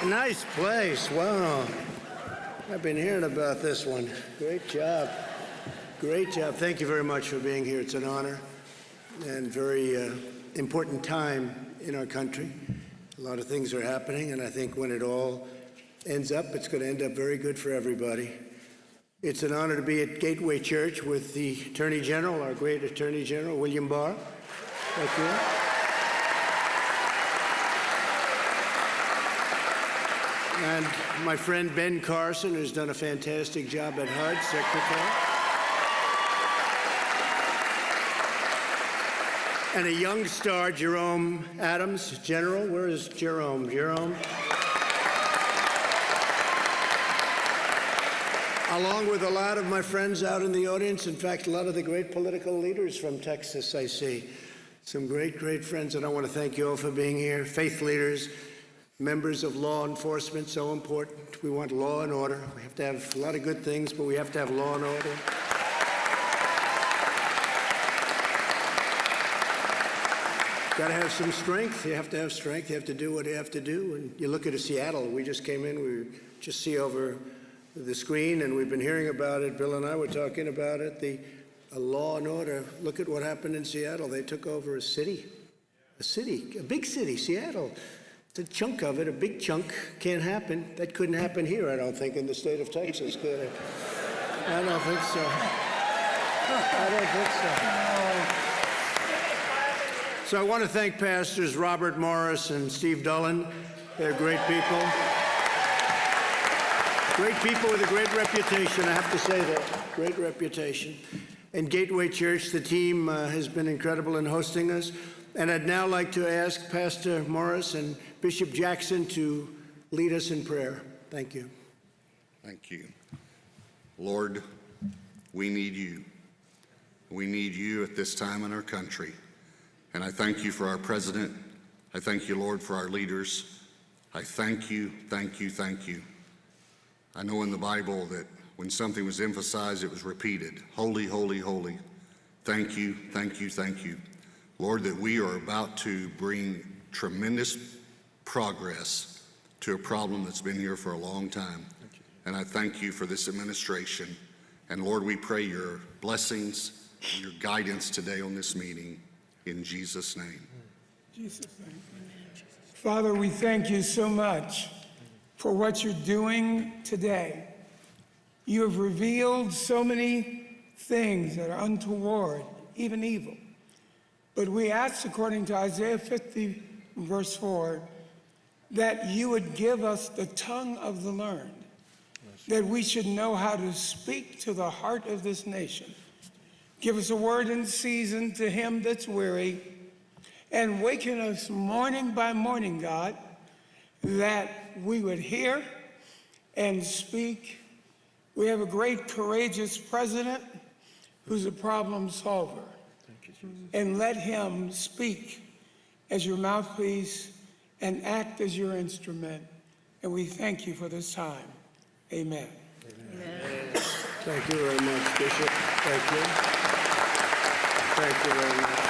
Nice place. Wow. I've been hearing about this one. Great job. Great job. Thank you very much for being here. It's an honor and very important time in our country. A lot of things are happening, and I think when it all ends up, it's going to end up very good for everybody. It's an honor to be at Gateway Church with the Attorney General, our great Attorney General, William Barr. Thank you. And my friend Ben Carson, who's done a fantastic job at HUD, Secretary. And a young star, Jerome Adams, General. Where is Jerome? Jerome? Along with a lot of my friends out in the audience. In fact, a lot of the great political leaders from Texas, I see. Some great, great friends, and I want to thank you all for being here. Faith leaders, members of law enforcement, so important. We want law and order. We have to have a lot of good things, but we have to have law and order. Got to have some strength. You have to have strength. You have to do what you have to do. And you look at Seattle. We just came in. We just see over the screen, and we've been hearing about it. Bill and I were talking about it. The law and order. Look at what happened in Seattle. They took over a big city, Seattle. It's a chunk of it, a big chunk. Can't happen. That couldn't happen here, I don't think, in the state of Texas, could it? I don't think so. I don't think so. So I want to thank Pastors Robert Morris and Steve Dullen. They're great people. Great people with a great reputation, I have to say that. Great reputation. And Gateway Church, the team has been incredible in hosting us. And I'd now like to ask Pastor Morris and Bishop Jackson to lead us in prayer. Thank you. Thank you. Lord, we need you. We need you at this time in our country. And I thank you for our president. I thank you, Lord, for our leaders. I thank you, thank you, thank you. I know in the Bible that when something was emphasized, it was repeated. Holy, holy, holy. Thank you, thank you, thank you. Lord, that we are about to bring tremendous progress to a problem that's been here for a long time. And I thank you for this administration. And Lord, we pray your blessings, your guidance today on this meeting. In Jesus' name. Jesus' name. Father, we thank you so much for what you're doing today. You have revealed so many things that are untoward, even evil. But we ask, according to Isaiah 50, verse 4, that you would give us the tongue of the learned, that we should know how to speak to the heart of this nation. Give us a word in season to him that's weary, and waken us morning by morning, God, that we would hear and speak. We have a great, courageous president who's a problem solver. And let him speak as your mouthpiece and act as your instrument. And we thank you for this time. Amen. Amen. Thank you very much, Bishop. Thank you. Thank you very much.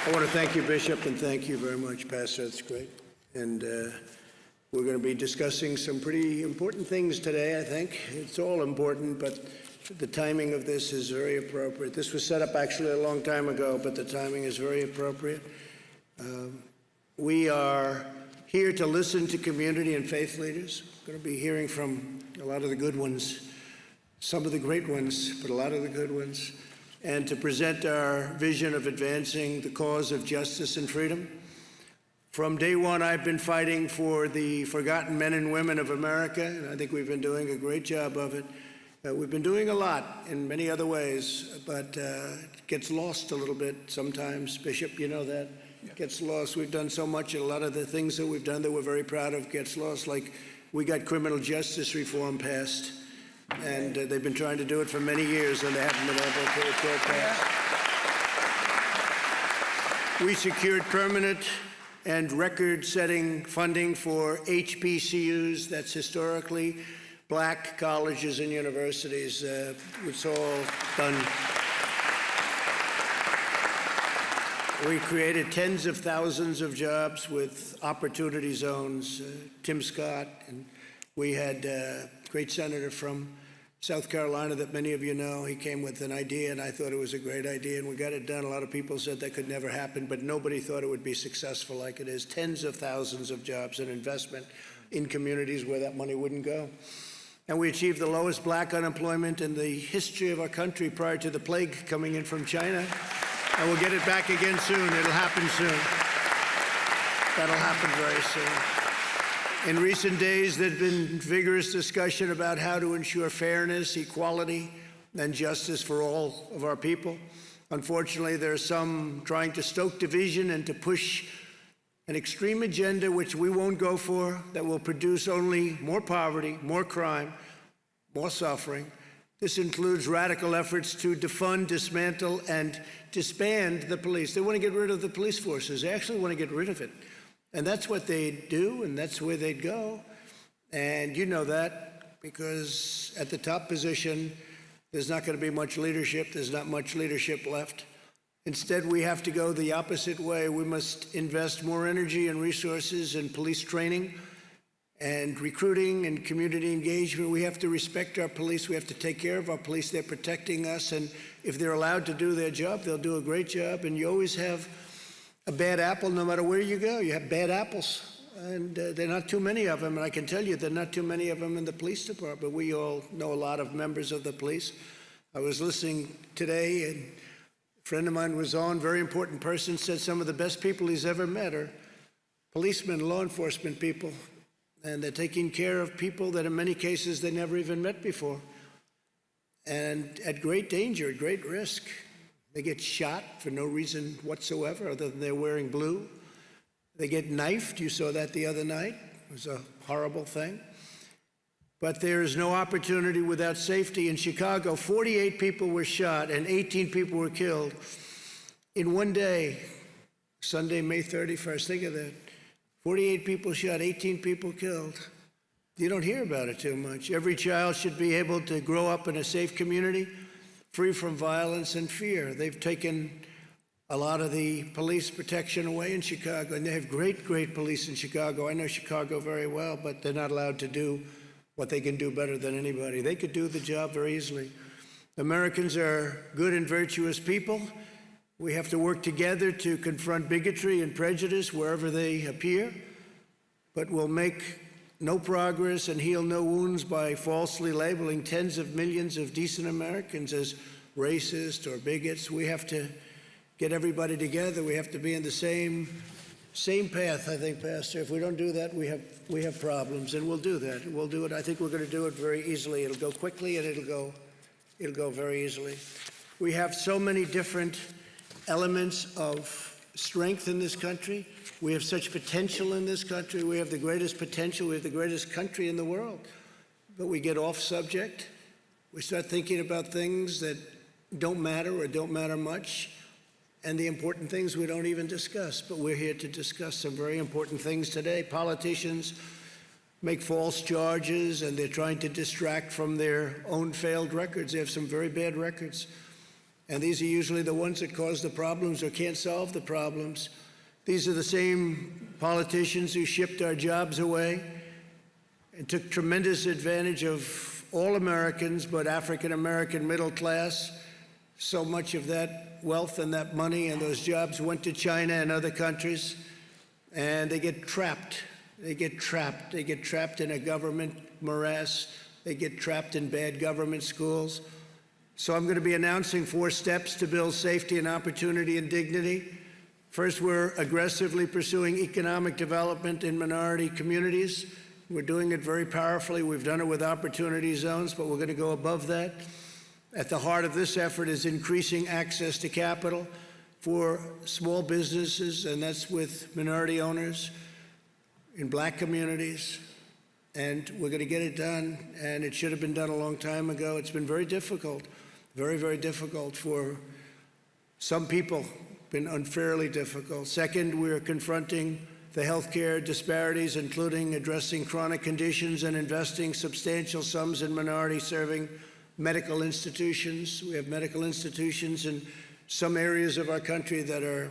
I want to thank you, Bishop, and thank you very much, Pastor. That's great. And we're going to be discussing some pretty important things today, I think. It's all important, but the timing of this is very appropriate. This was set up actually a long time ago, but the timing is very appropriate. We are here to listen to community and faith leaders. We're going to be hearing from a lot of the good ones, some of the great ones, but a lot of the good ones, and to present our vision of advancing the cause of justice and freedom. From day one, I've been fighting for the forgotten men and women of America, and I think we've been doing a great job of it. We've been doing a lot in many other ways, but it gets lost a little bit sometimes. Bishop, you know that. It gets lost. We've done so much, and a lot of the things that we've done that we're very proud of gets lost. Like we got criminal justice reform passed, and they've been trying to do it for many years, and they haven't been able to get it passed. We secured permanent and record-setting funding for HBCUs, that's historically Black colleges and universities. It's all done. We created tens of thousands of jobs with opportunity zones. Tim Scott, and we had a great senator from South Carolina that many of you know. He came with an idea, and I thought it was a great idea, and we got it done. A lot of people said that could never happen, but nobody thought it would be successful like it is. Tens of thousands of jobs and investment in communities where that money wouldn't go. And we achieved the lowest black unemployment in the history of our country prior to the plague coming in from China. And we'll get it back again soon. It'll happen soon. That'll happen very soon. In recent days, there's been vigorous discussion about how to ensure fairness, equality, and justice for all of our people. Unfortunately, there are some trying to stoke division and to push an extreme agenda which we won't go for, that will produce only more poverty, more crime, more suffering. This includes radical efforts to defund, dismantle, and disband the police. They want to get rid of the police forces. They actually want to get rid of it. And that's what they do, and that's where they'd go. And you know that because at the top position, there's not going to be much leadership. There's not much leadership left. Instead, we have to go the opposite way. We must invest more energy and resources in police training and recruiting and community engagement. We have to respect our police. We have to take care of our police. They're protecting us, and if they're allowed to do their job, they'll do a great job. And you always have a bad apple no matter where you go. You have bad apples, and there are not too many of them. And I can tell you there are not too many of them in the police department. We all know a lot of members of the police. I was listening today, and a friend of mine was on, very important person, said some of the best people he's ever met are policemen, law enforcement people. And they're taking care of people that in many cases they never even met before. And at great danger, at great risk. They get shot for no reason whatsoever other than they're wearing blue. They get knifed. You saw that the other night. It was a horrible thing. But there is no opportunity without safety. In Chicago, 48 people were shot and 18 people were killed in one day, Sunday, May 31st. Think of that. 48 people shot, 18 people killed. You don't hear about it too much. Every child should be able to grow up in a safe community, free from violence and fear. They've taken a lot of the police protection away in Chicago, and they have great, great police in Chicago. I know Chicago very well, but they're not allowed to do what they can do better than anybody. They could do the job very easily. Americans are good and virtuous people. We have to work together to confront bigotry and prejudice wherever they appear, but we'll make no progress and heal no wounds by falsely labeling tens of millions of decent Americans as racist or bigots. We have to get everybody together. We have to be in the same path, I think, Pastor. If we don't do that, we have problems, and we'll do that. We'll do it. I think we're going to do it very easily. It'll go quickly, and it'll go very easily. We have so many different elements of strength in this country. We have such potential in this country. We have the greatest potential. We have the greatest country in the world. But we get off subject. We start thinking about things that don't matter or don't matter much. And the important things we don't even discuss. But we're here to discuss some very important things today. Politicians make false charges, and they're trying to distract from their own failed records. They have some very bad records. And these are usually the ones that cause the problems or can't solve the problems. These are the same politicians who shipped our jobs away and took tremendous advantage of all Americans, but African-American middle class. So much of that wealth and that money and those jobs went to China and other countries, and they get trapped. They get trapped. They get trapped in a government morass. They get trapped in bad government schools. So I'm going to be announcing 4 steps to build safety and opportunity and dignity. First, we're aggressively pursuing economic development in minority communities. We're doing it very powerfully. We've done it with opportunity zones, but we're going to go above that. At the heart of this effort is increasing access to capital for small businesses, and that's with minority owners in black communities. And we're going to get it done, and it should have been done a long time ago. It's been very difficult, very, very difficult for some people, been unfairly difficult. Second, we're confronting the healthcare disparities, including addressing chronic conditions and investing substantial sums in minority-serving medical institutions. We have medical institutions in some areas of our country that are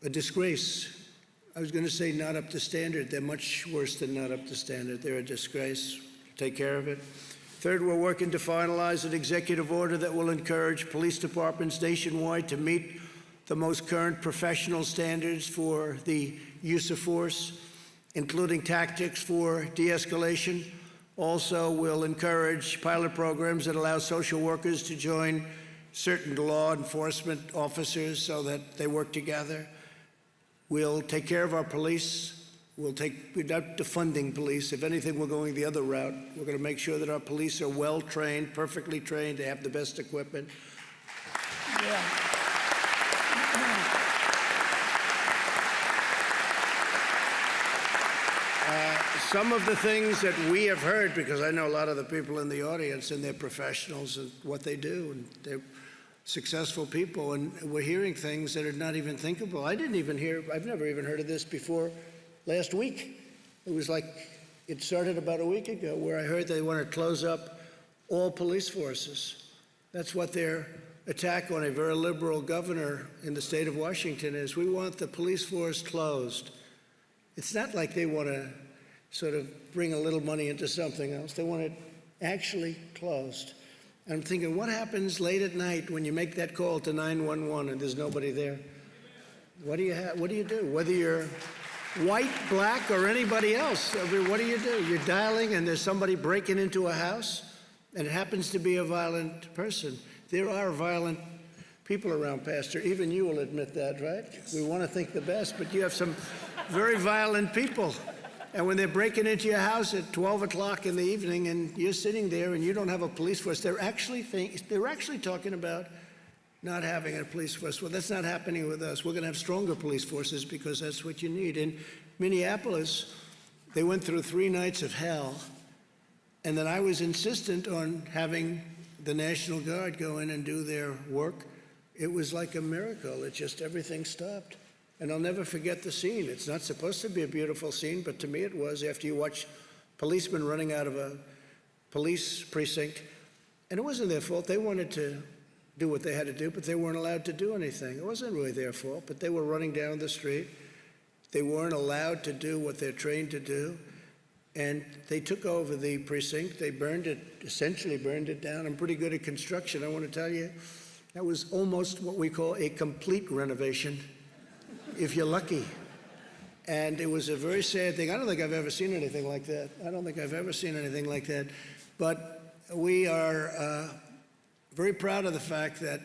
a disgrace. I was going to say not up to standard. They're much worse than not up to standard. They're a disgrace. Take care of it. Third, we're working to finalize an executive order that will encourage police departments nationwide to meet the most current professional standards for the use of force, including tactics for de-escalation. Also, we'll encourage pilot programs that allow social workers to join certain law enforcement officers so that they work together. We'll take care of our police. We're not defunding police. If anything, we're going the other route. We're going to make sure that our police are well trained, perfectly trained, they have the best equipment. Yeah. Some of the things that we have heard, because I know a lot of the people in the audience and they're professionals and what they do, and they're successful people, and we're hearing things that are not even thinkable. I've never even heard of this before last week. It was like, it started about a week ago where I heard they want to close up all police forces. That's what their attack on a very liberal governor in the state of Washington is. We want the police force closed. It's not like they want to sort of bring a little money into something else. They want it actually closed. And I'm thinking, what happens late at night when you make that call to 911 and there's nobody there? What do you do? Whether you're white, black, or anybody else, I mean, what do? You're dialing and there's somebody breaking into a house and it happens to be a violent person. There are violent people around, Pastor. Even you will admit that, right? Yes. We want to think the best, but you have some very violent people. And when they're breaking into your house at 12 o'clock in the evening and you're sitting there and you don't have a police force, they're actually talking about not having a police force. Well, that's not happening with us. We're going to have stronger police forces because that's what you need. In Minneapolis, they went through 3 nights of hell, and then I was insistent on having the National Guard go in and do their work. It was like a miracle. It just, everything stopped. And I'll never forget the scene. It's not supposed to be a beautiful scene, but to me it was, after you watch policemen running out of a police precinct. And it wasn't their fault. They wanted to do what they had to do, but they weren't allowed to do anything. It wasn't really their fault, but they were running down the street. They weren't allowed to do what they're trained to do. And they took over the precinct. They essentially burned it down. I'm pretty good at construction. I want to tell you, that was almost what we call a complete renovation, if you're lucky. And it was a very sad thing. I don't think I've ever seen anything like that. But we are very proud of the fact that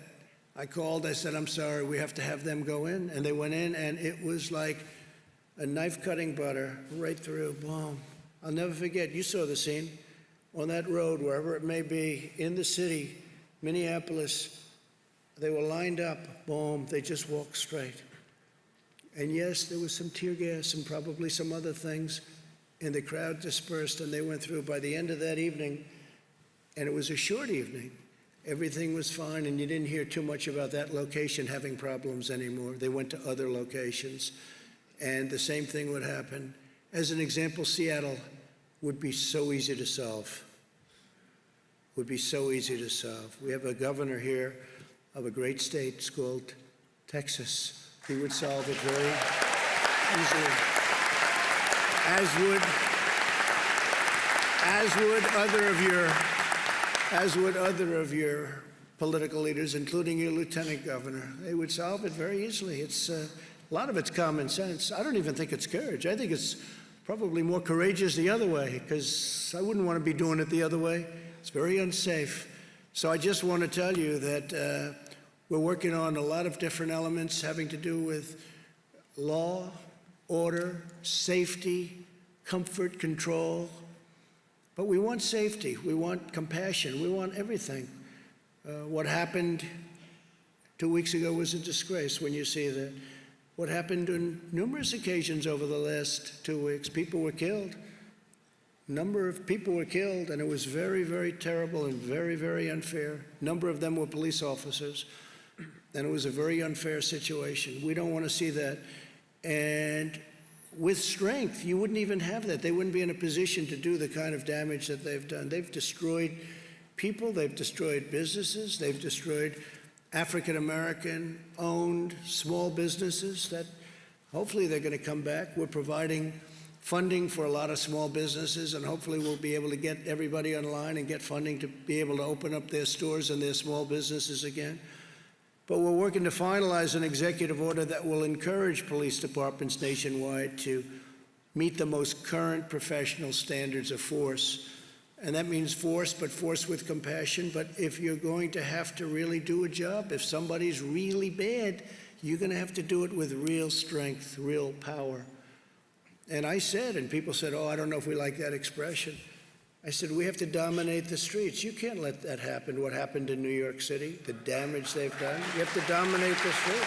I called, I said, I'm sorry, we have to have them go in. And they went in, and it was like a knife cutting butter right through, boom. I'll never forget, you saw the scene on that road, wherever it may be, in the city, Minneapolis. They were lined up, boom, they just walked straight. And yes, there was some tear gas and probably some other things, and the crowd dispersed and they went through. By the end of that evening, and it was a short evening, everything was fine, and you didn't hear too much about that location having problems anymore. They went to other locations, and the same thing would happen. As an example, Seattle would be so easy to solve. We have a governor here of a great state. It's called Texas. He would solve it very easily, as would other of your political leaders, including your lieutenant governor. They would solve it very easily. It's a lot of it's common sense. I don't even think it's courage. I think it's probably more courageous the other way, because I wouldn't want to be doing it the other way. It's very unsafe. So I just want to tell you that we're working on a lot of different elements having to do with law, order, safety, comfort, control. But we want safety, we want compassion, we want everything. What happened 2 weeks ago was a disgrace when you see that. What happened on numerous occasions over the last 2 weeks, people were killed. Number of people were killed, and it was very, very terrible and very, very unfair. Number of them were police officers. And it was a very unfair situation. We don't want to see that. And with strength, you wouldn't even have that. They wouldn't be in a position to do the kind of damage that they've done. They've destroyed people, they've destroyed businesses, they've destroyed African-American owned small businesses that Hopefully they're going to come back. We're providing funding for a lot of small businesses, and hopefully we'll be able to get everybody online and get funding to be able to open up their stores and their small businesses again. But we're working to finalize an executive order that will encourage police departments nationwide to meet the most current professional standards of force. And that means force, but force with compassion. But if you're going to have to really do a job, if somebody's really bad, you're going to have to do it with real strength, real power. And I said, and people said, oh, I don't know if we like that expression. I said, we have to dominate the streets. You can't let that happen, what happened in New York City, the damage they've done. You have to dominate the streets.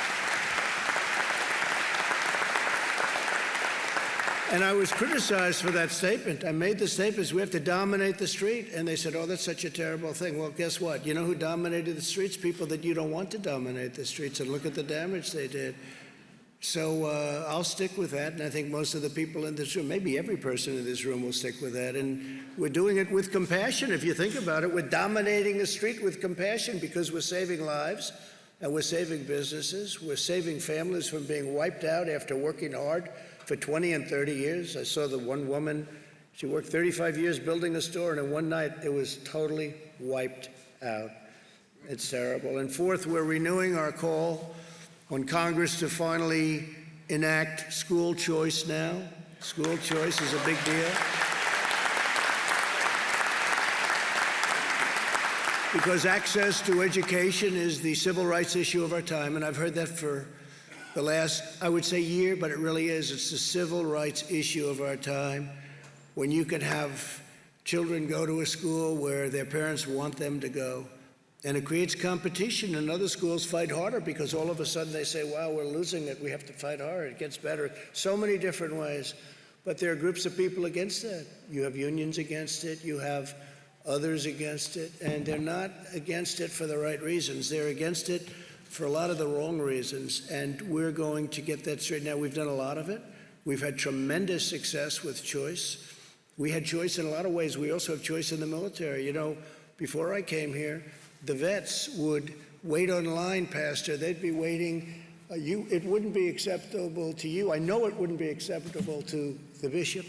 And I was criticized for that statement. I made the statements, we have to dominate the street. And they said, oh, that's such a terrible thing. Well, guess what? You know who dominated the streets? People that you don't want to dominate the streets. And look at the damage they did. So I'll stick with that, and I think most of the people in this room, maybe every person in this room will stick with that. And we're doing it with compassion, if you think about it. We're dominating the street with compassion because we're saving lives, and we're saving businesses. We're saving families from being wiped out after working hard for 20 and 30 years. I saw the one woman, she worked 35 years building a store, and in one night it was totally wiped out. It's terrible. And fourth, we're renewing our call on Congress to finally enact school choice now. School choice is a big deal. Because access to education is the civil rights issue of our time, and I've heard that for the last, I would say, year, but it really is. It's the civil rights issue of our time. When you can have children go to a school where their parents want them to go, and it creates competition, and other schools fight harder because all of a sudden they say, wow, we're losing it, we have to fight harder, it gets better. So many different ways. But there are groups of people against that. You have unions against it, you have others against it, and they're not against it for the right reasons. They're against it for a lot of the wrong reasons, and we're going to get that straight. Now, we've done a lot of it. We've had tremendous success with choice. We had choice in a lot of ways. We also have choice in the military. You know, before I came here, the vets would wait online, Pastor. They'd be waiting. It wouldn't be acceptable to you. I know it wouldn't be acceptable to the bishop.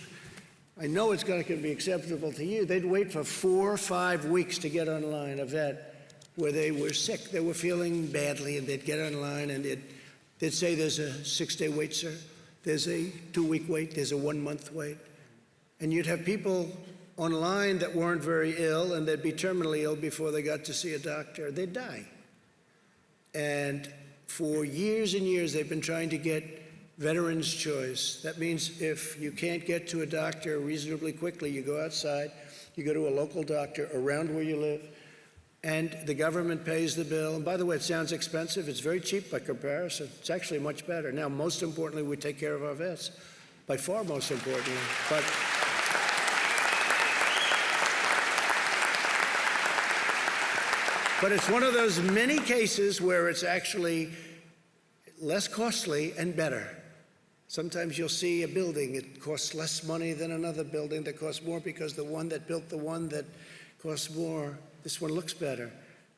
I know it's going to be acceptable to you. They'd wait for 4 or 5 weeks to get online, a vet, where they were sick. They were feeling badly, and they'd get online, and they'd say, there's a 6-day wait, sir. There's a 2-week wait. There's a 1-month wait. And you'd have people online that weren't very ill, and they'd be terminally ill before they got to see a doctor. They'd die. And for years and years, they've been trying to get veterans' choice. That means if you can't get to a doctor reasonably quickly, you go outside, you go to a local doctor around where you live, and the government pays the bill. And by the way, it sounds expensive. It's very cheap by comparison. It's actually much better. Now, most importantly, we take care of our vets. By far most importantly. But it's one of those many cases where it's actually less costly and better. Sometimes you'll see a building, it costs less money than another building that costs more because the one that built the one that costs more, this one looks better.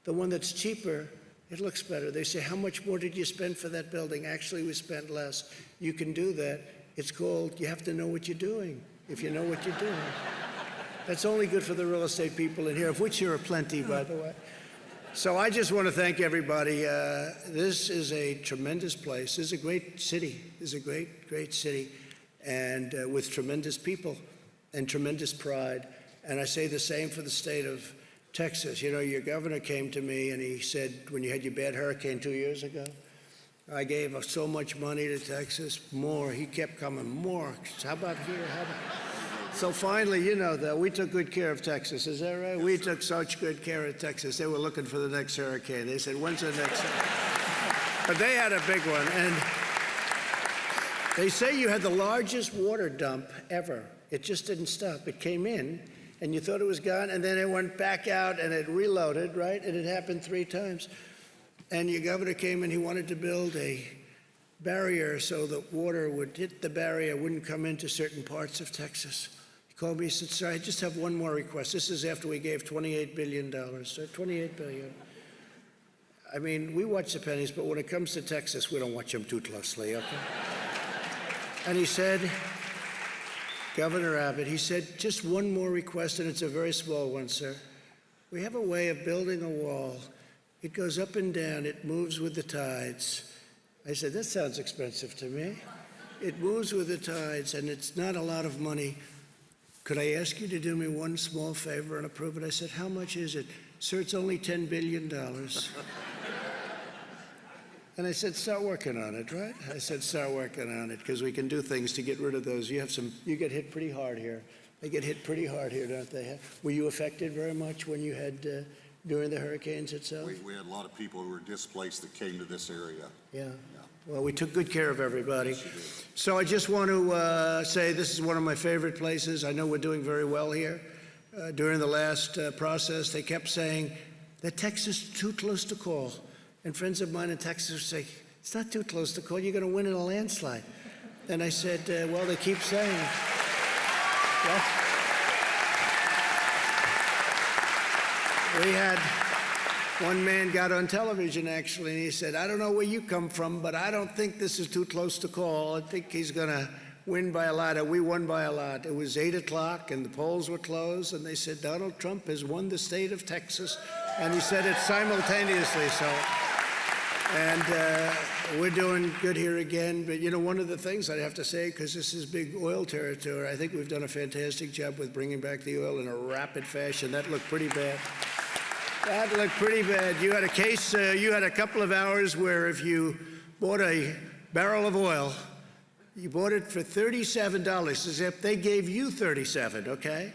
The one that's cheaper, it looks better. They say, how much more did you spend for that building? Actually, we spent less. You can do that. It's called, you have to know what you're doing, if you know what you're doing. That's only good for the real estate people in here, of which there are plenty, by the way. So I just want to thank everybody. This is a tremendous place. This is a great city. This is a great, great city, and with tremendous people and tremendous pride. And I say the same for the state of Texas. You know, your governor came to me and he said, when you had your bad hurricane 2 years ago, I gave so much money to Texas, more. He kept coming, more. How about here? How about... So finally, you know, though, we took good care of Texas. Is that right? We took such good care of Texas. They were looking for the next hurricane. They said, when's the next hurricane? But they had a big one. And they say you had the largest water dump ever. It just didn't stop. It came in, and you thought it was gone, and then it went back out, and it reloaded, right? And it happened 3 times. And your governor came and he wanted to build a barrier so that water would hit the barrier, wouldn't come into certain parts of Texas. He called me, he said, sir, I just have one more request. This is after we gave $28 billion, sir, $28 billion. I mean, we watch the pennies, but when it comes to Texas, we don't watch them too closely, okay? And he said, Governor Abbott, he said, just one more request, and it's a very small one, sir. We have a way of building a wall. It goes up and down. It moves with the tides. I said, that sounds expensive to me. It moves with the tides, and it's not a lot of money. Could I ask you to do me one small favor and approve it? I said, how much is it? Sir, it's only $10 billion. And I said, start working on it, right? I said, start working on it, because we can do things to get rid of those. You get hit pretty hard here. They get hit pretty hard here, don't they? Were you affected very much when you had, during the hurricanes itself? We had a lot of people who were displaced that came to this area. Yeah. Well, we took good care of everybody. So I just want to say this is one of my favorite places. I know we're doing very well here. During the last process, they kept saying that Texas is too close to call. And friends of mine in Texas would say, it's not too close to call. You're going to win in a landslide. And I said, well, they keep saying. Well, we had one man got on television, actually, and he said, I don't know where you come from, but I don't think this is too close to call. I think he's going to win by a lot. And we won by a lot. It was 8 o'clock, and the polls were closed, and they said, Donald Trump has won the state of Texas. And he said it simultaneously, so. And we're doing good here again. But, you know, one of the things I'd have to say, because this is big oil territory, I think we've done a fantastic job with bringing back the oil in a rapid fashion. That looked pretty bad. That looked pretty bad. You had a case, you had a couple of hours where if you bought a barrel of oil, you bought it for $37, as if they gave you 37, okay?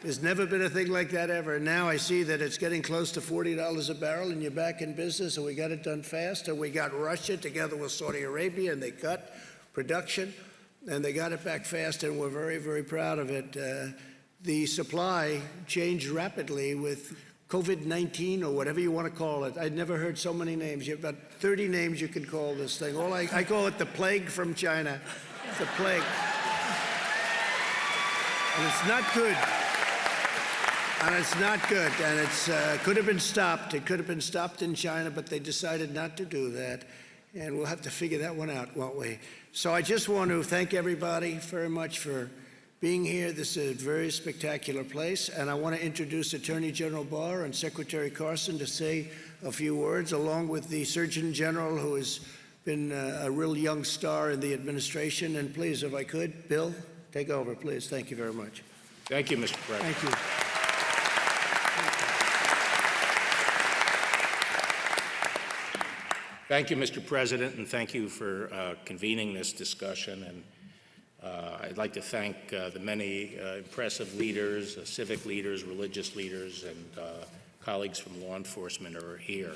There's never been a thing like that ever. Now I see that it's getting close to $40 a barrel, and you're back in business, and we got it done fast, and we got Russia together with Saudi Arabia, and they cut production, and they got it back fast, and we're very, very proud of it. The supply changed rapidly with COVID-19 or whatever you want to call it. I'd never heard so many names. You have about 30 names you can call this thing. I call it the plague from China. It's a plague. And it's not good. And it's not good, and it could have been stopped. It could have been stopped in China, but they decided not to do that. And we'll have to figure that one out, won't we? So I just want to thank everybody very much for being here. This is a very spectacular place, and I want to introduce Attorney General Barr and Secretary Carson to say a few words, along with the Surgeon General, who has been a real young star in the administration. And please, if I could, Bill, take over, please. Thank you very much. Thank you, Mr. President. Thank you. Thank you, Mr. President, and thank you for convening this discussion. And I'd like to thank the many impressive leaders, civic leaders, religious leaders, and colleagues from law enforcement who are here.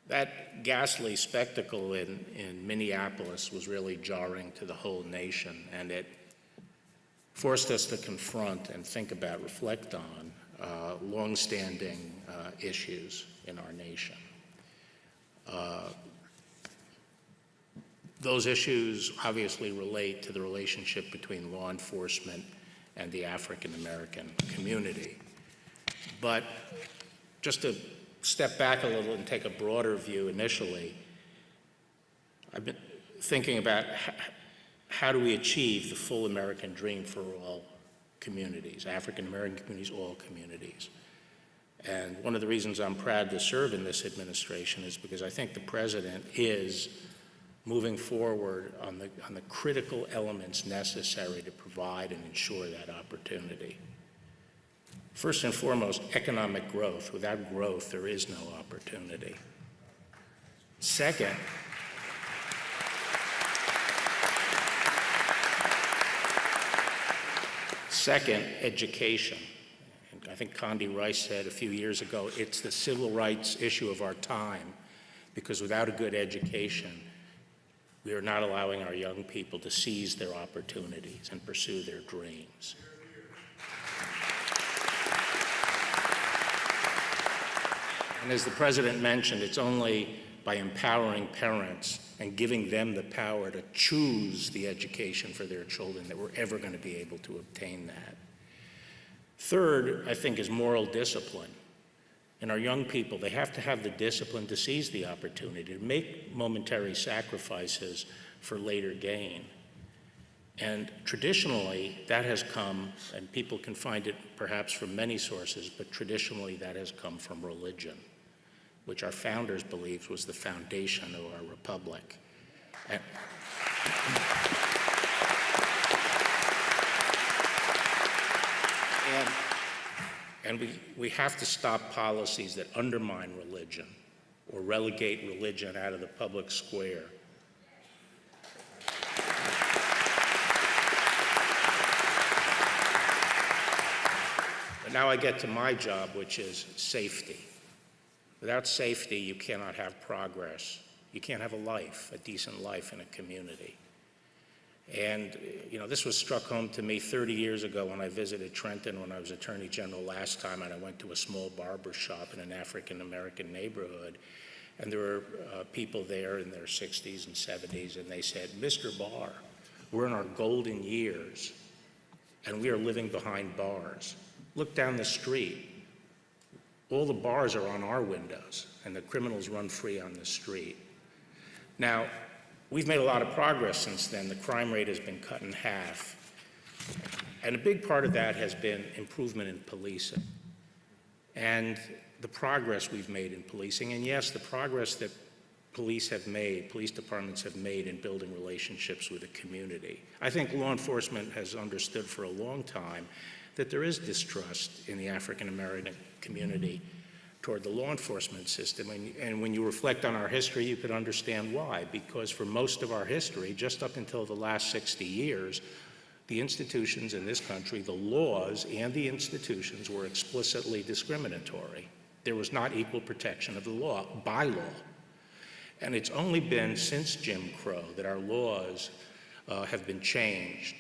That ghastly spectacle in Minneapolis was really jarring to the whole nation, and it forced us to confront and think about, reflect on longstanding issues in our nation. Those issues obviously relate to the relationship between law enforcement and the African American community. But just to step back a little and take a broader view initially, I've been thinking about how do we achieve the full American dream for all communities, African American communities, all communities. And one of the reasons I'm proud to serve in this administration is because I think the president is moving forward on the critical elements necessary to provide and ensure that opportunity. First and foremost, economic growth. Without growth, there is no opportunity. Second, education. I think Condi Rice said a few years ago, it's the civil rights issue of our time, because without a good education, we are not allowing our young people to seize their opportunities and pursue their dreams. And as the president mentioned, it's only by empowering parents and giving them the power to choose the education for their children that we're ever going to be able to obtain that. Third, I think, is moral discipline. And our young people, they have to have the discipline to seize the opportunity, to make momentary sacrifices for later gain. And traditionally, that has come, and people can find it perhaps from many sources, but traditionally that has come from religion, which our founders believed was the foundation of our republic. And we have to stop policies that undermine religion or relegate religion out of the public square. But now I get to my job, which is safety. Without safety, you cannot have progress. You can't have a life, a decent life in a community. And, this was struck home to me 30 years ago when I visited Trenton when I was Attorney General last time, and I went to a small barber shop in an African-American neighborhood. And there were people there in their 60s and 70s, and they said, "Mr. Barr, we're in our golden years, and we are living behind bars. Look down the street. All the bars are on our windows, and the criminals run free on the street." Now, we've made a lot of progress since then. The crime rate has been cut in half. And a big part of that has been improvement in policing and the progress we've made in policing. And yes, the progress that police departments have made in building relationships with the community. I think law enforcement has understood for a long time that there is distrust in the African-American community toward the law enforcement system. And when you reflect on our history, you could understand why. Because for most of our history, just up until the last 60 years, the institutions in this country, the laws and the institutions were explicitly discriminatory. There was not equal protection of the law, by law. And it's only been since Jim Crow that our laws have been changed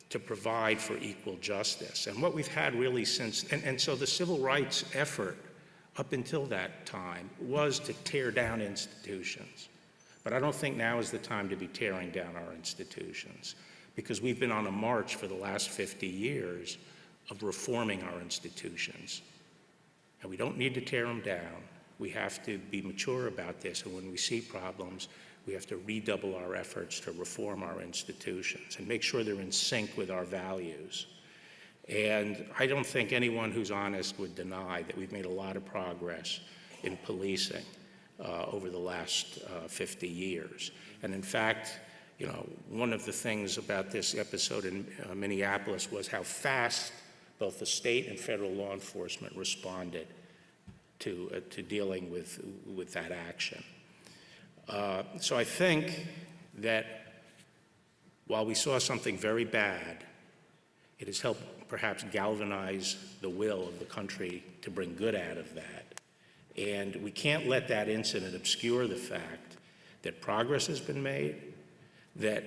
to provide for equal justice. And what we've had really since, and so the civil rights effort up until that time was to tear down institutions. But I don't think now is the time to be tearing down our institutions, because we've been on a march for the last 50 years of reforming our institutions. And we don't need to tear them down. We have to be mature about this, and when we see problems, we have to redouble our efforts to reform our institutions and make sure they're in sync with our values. And I don't think anyone who's honest would deny that we've made a lot of progress in policing over the last 50 years. And in fact, one of the things about this episode in Minneapolis was how fast both the state and federal law enforcement responded to dealing with that action. So I think that while we saw something very bad, it has helped perhaps galvanize the will of the country to bring good out of that. And we can't let that incident obscure the fact that progress has been made, that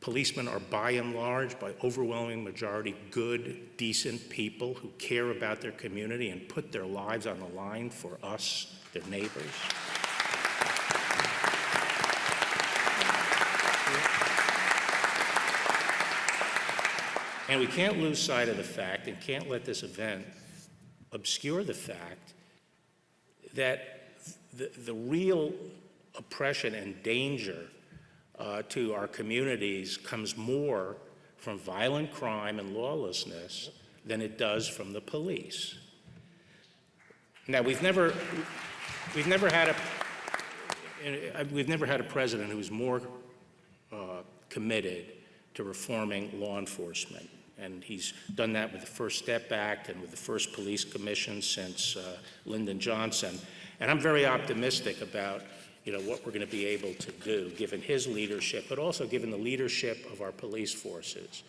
policemen are by and large, by overwhelming majority, good, decent people who care about their community and put their lives on the line for us, their neighbors. And we can't lose sight of the fact and can't let this event obscure the fact that the real oppression and danger to our communities comes more from violent crime and lawlessness than it does from the police. Now, we've never had a president who's more committed to reforming law enforcement. And he's done that with the First Step Act and with the first police commission since Lyndon Johnson. And I'm very optimistic about what we're going to be able to do, given his leadership, but also given the leadership of our police forces,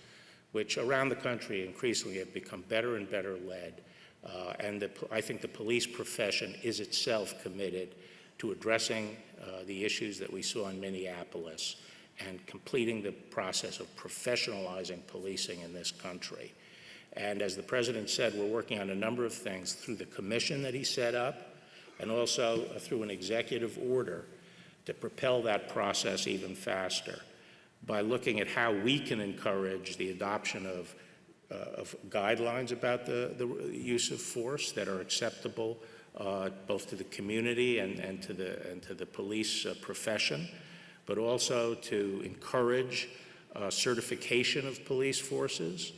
which around the country increasingly have become better and better led. I think the police profession is itself committed to addressing the issues that we saw in Minneapolis and completing the process of professionalizing policing in this country. And as the president said, we're working on a number of things through the commission that he set up and also through an executive order to propel that process even faster by looking at how we can encourage the adoption of guidelines about the use of force that are acceptable both to the community and to the police profession, but also to encourage certification of police forces,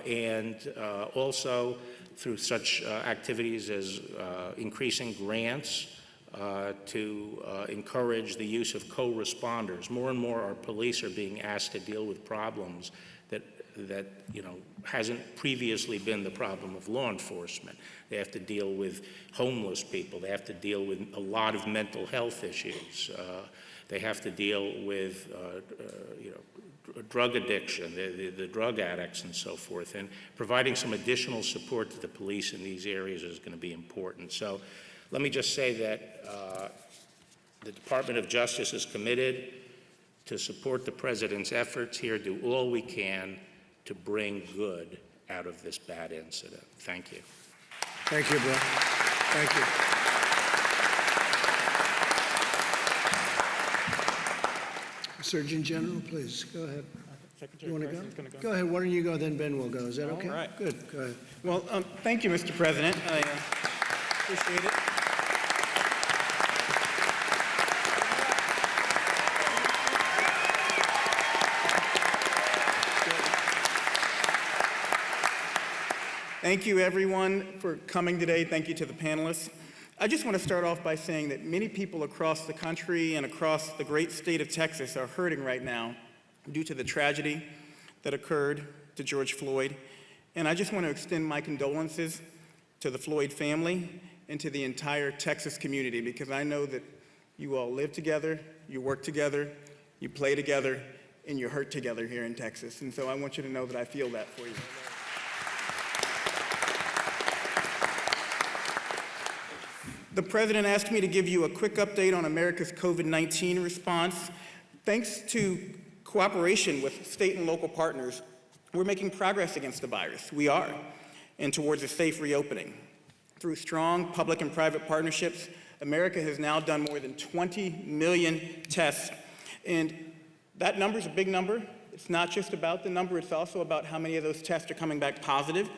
and also through such activities as increasing grants to encourage the use of co-responders. More and more our police are being asked to deal with problems that hasn't previously been the problem of law enforcement. They have to deal with homeless people. They have to deal with a lot of mental health issues. They have to deal with drug addiction, the drug addicts and so forth. And providing some additional support to the police in these areas is going to be important. So let me just say that the Department of Justice is committed to support the President's efforts here, do all we can to bring good out of this bad incident. Thank you. Thank you, Bill. Thank you. Surgeon General, please, go ahead. Secretary You want to President's go? gonna Go ahead. Why don't you go, then Ben will go. Is that okay? All right. Good. Go ahead. Well, thank you, Mr. President. I appreciate it. Thank you, everyone, for coming today. Thank you to the panelists. I just want to start off by saying that many people across the country and across the great state of Texas are hurting right now due to the tragedy that occurred to George Floyd. And I just want to extend my condolences to the Floyd family and to the entire Texas community, because I know that you all live together, you work together, you play together, and you hurt together here in Texas. And so I want you to know that I feel that for you. The President asked me to give you a quick update on America's COVID-19 response. Thanks to cooperation with state and local partners, we're making progress against the virus. We are, and towards a safe reopening. Through strong public and private partnerships, America has now done more than 20 million tests. And that number is a big number. It's not just about the number, it's also about how many of those tests are coming back positive.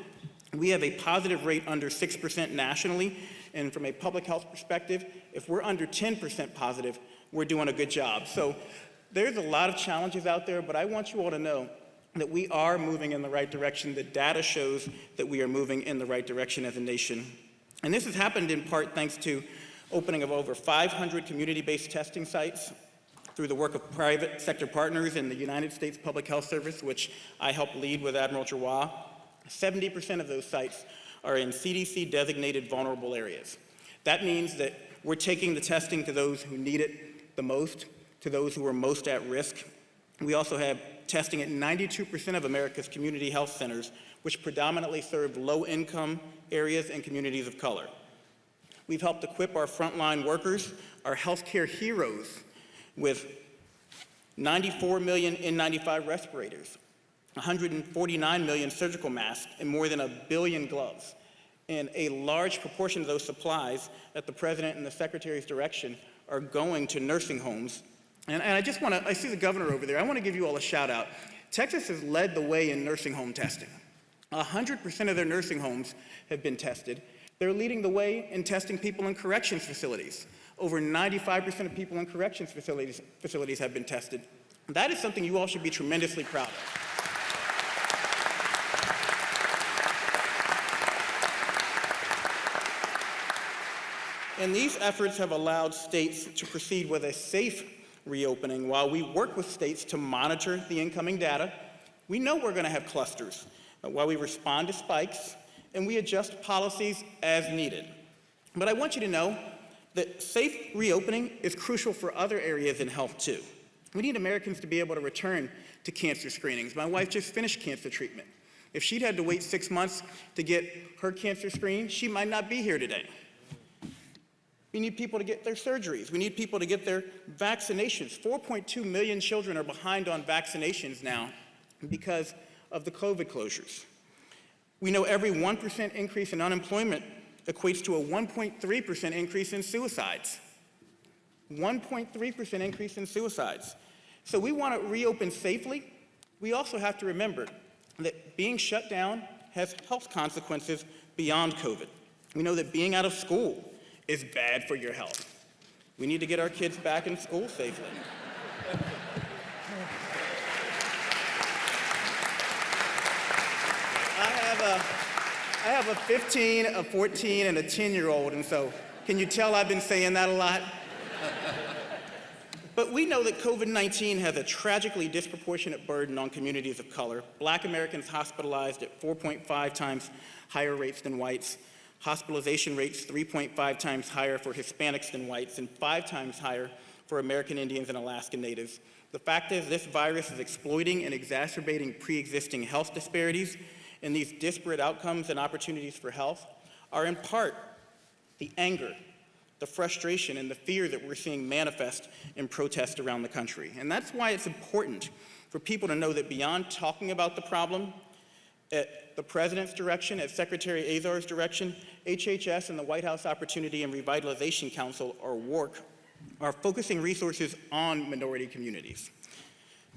We have a positive rate under 6% nationally. And from a public health perspective, if we're under 10% positive, we're doing a good job. So there's a lot of challenges out there, but I want you all to know that we are moving in the right direction. The data shows that we are moving in the right direction as a nation. And this has happened in part thanks to opening of over 500 community-based testing sites through the work of private sector partners in the United States Public Health Service, which I helped lead with Admiral Giroir. 70% of those sites are in CDC-designated vulnerable areas. That means that we're taking the testing to those who need it the most, to those who are most at risk. We also have testing at 92% of America's community health centers, which predominantly serve low-income areas and communities of color. We've helped equip our frontline workers, our healthcare heroes, with 94 million N95 respirators, 149 million surgical masks, and more than 1 billion gloves. And a large proportion of those supplies, at the President and the Secretary's direction, are going to nursing homes. And I just want to, I see the governor over there, I want to give you all a shout out. Texas has led the way in nursing home testing. 100% of their nursing homes have been tested. They're leading the way in testing people in corrections facilities. Over 95% of people in corrections facilities have been tested. That is something you all should be tremendously proud of. And these efforts have allowed states to proceed with a safe reopening while we work with states to monitor the incoming data. We know we're going to have clusters while we respond to spikes, and we adjust policies as needed. But I want you to know that safe reopening is crucial for other areas in health too. We need Americans to be able to return to cancer screenings. My wife just finished cancer treatment. If she'd had to wait 6 months to get her cancer screening, she might not be here today. We need people to get their surgeries. We need people to get their vaccinations. 4.2 million children are behind on vaccinations now because of the COVID closures. We know every 1% increase in unemployment equates to a 1.3% increase in suicides. 1.3% increase in suicides. So we want to reopen safely. We also have to remember that being shut down has health consequences beyond COVID. We know that being out of school is bad for your health. We need to get our kids back in school safely. I have a 15, a 14, and a 10-year-old, and so can you tell I've been saying that a lot? But we know that COVID-19 has a tragically disproportionate burden on communities of color. Black Americans hospitalized at 4.5 times higher rates than whites, hospitalization rates 3.5 times higher for Hispanics than whites, and 5 times higher for American Indians and Alaska Natives. The fact is, this virus is exploiting and exacerbating pre-existing health disparities, and these disparate outcomes and opportunities for health are in part the anger, the frustration, and the fear that we're seeing manifest in protests around the country. And that's why it's important for people to know that beyond talking about the problem, at the President's direction, at Secretary Azar's direction, HHS and the White House Opportunity and Revitalization Council, or WARC, are focusing resources on minority communities.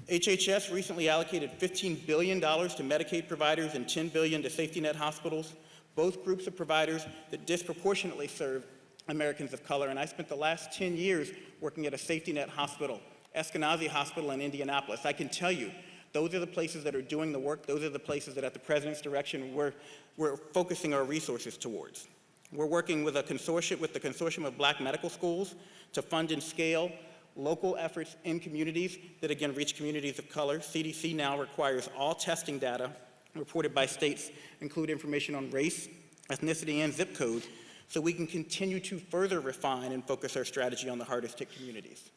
HHS recently allocated $15 billion to Medicaid providers and $10 billion to safety net hospitals, both groups of providers that disproportionately serve Americans of color. And I spent the last 10 years working at a safety net hospital, Eskenazi Hospital in Indianapolis. I can tell you, those are the places that are doing the work. Those are the places that at the President's direction we're focusing our resources towards. We're working with the Consortium of Black Medical Schools to fund and scale local efforts in communities that again reach communities of color. CDC now requires all testing data reported by states include information on race, ethnicity, and zip code, so we can continue to further refine and focus our strategy on the hardest hit communities.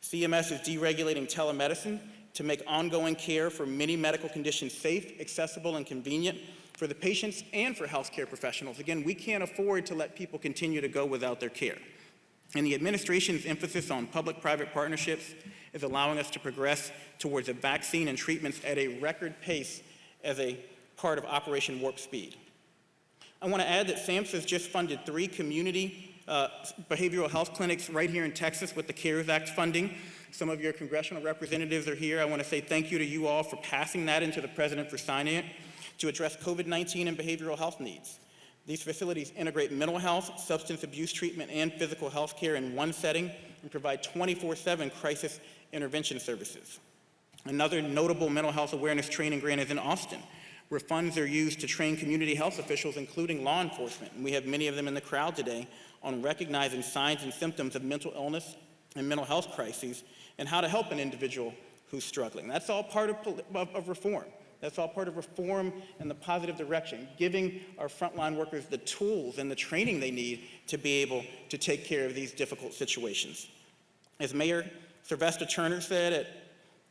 CMS is deregulating telemedicine to make ongoing care for many medical conditions safe, accessible, and convenient for the patients and for healthcare professionals. Again, we can't afford to let people continue to go without their care. And the administration's emphasis on public-private partnerships is allowing us to progress towards a vaccine and treatments at a record pace as a part of Operation Warp Speed. I want to add that SAMHSA has just funded 3 community behavioral health clinics right here in Texas with the CARES Act funding. Some of your congressional representatives are here. I want to say thank you to you all for passing that into the President for signing it to address COVID-19 and behavioral health needs. These facilities integrate mental health, substance abuse treatment, and physical health care in one setting and provide 24/7 crisis intervention services. Another notable mental health awareness training grant is in Austin, where funds are used to train community health officials, including law enforcement, and we have many of them in the crowd today, on recognizing signs and symptoms of mental illness and mental health crises and how to help an individual who's struggling. That's all part of reform. That's all part of reform in the positive direction, giving our frontline workers the tools and the training they need to be able to take care of these difficult situations. As Mayor Sylvester Turner said at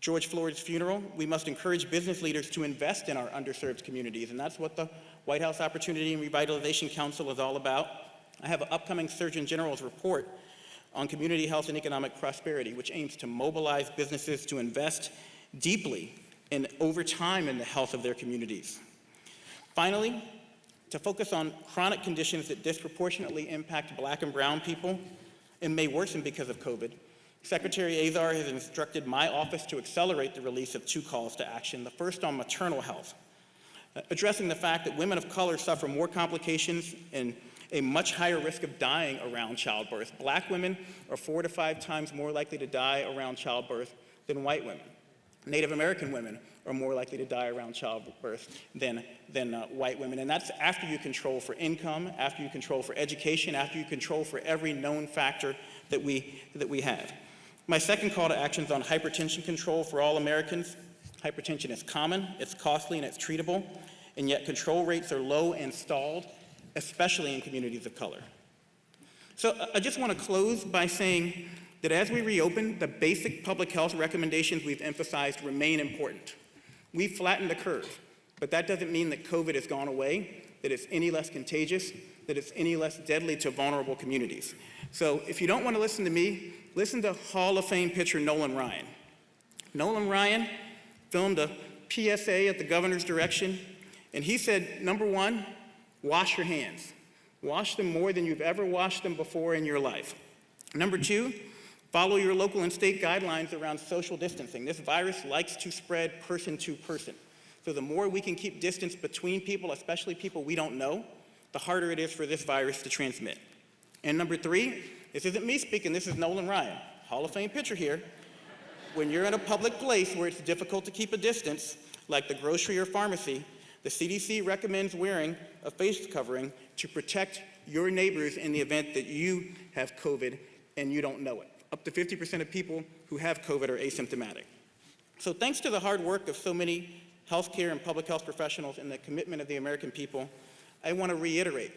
George Floyd's funeral, we must encourage business leaders to invest in our underserved communities, and that's what the White House Opportunity and Revitalization Council is all about. I have an upcoming Surgeon General's report on community health and economic prosperity, which aims to mobilize businesses to invest deeply and over time in the health of their communities. Finally, to focus on chronic conditions that disproportionately impact Black and brown people and may worsen because of COVID, Secretary Azar has instructed my office to accelerate the release of 2 calls to action, the first on maternal health, addressing the fact that women of color suffer more complications and a much higher risk of dying around childbirth. Black women are 4 to 5 times more likely to die around childbirth than white women. Native American women are more likely to die around childbirth than white women. And that's after you control for income, after you control for education, after you control for every known factor that we have. My second call to action is on hypertension control for all Americans. Hypertension is common, it's costly, and it's treatable, and yet control rates are low and stalled, especially in communities of color. So I just want to close by saying that as we reopen, the basic public health recommendations we've emphasized remain important. We've flattened the curve, but that doesn't mean that COVID has gone away, that it's any less contagious, that it's any less deadly to vulnerable communities. So if you don't want to listen to me, listen to Hall of Fame pitcher Nolan Ryan. Nolan Ryan filmed a PSA at the governor's direction, and he said, number 1, wash your hands. Wash them more than you've ever washed them before in your life. Number 2, follow your local and state guidelines around social distancing. This virus likes to spread person to person. So the more we can keep distance between people, especially people we don't know, the harder it is for this virus to transmit. And number 3, this isn't me speaking, this is Nolan Ryan, Hall of Fame pitcher here. When you're in a public place where it's difficult to keep a distance, like the grocery or pharmacy, The CDC recommends wearing a face covering to protect your neighbors in the event that you have COVID and you don't know it. Up to 50% of people who have COVID are asymptomatic. So thanks to the hard work of so many healthcare and public health professionals and the commitment of the American people, I want to reiterate,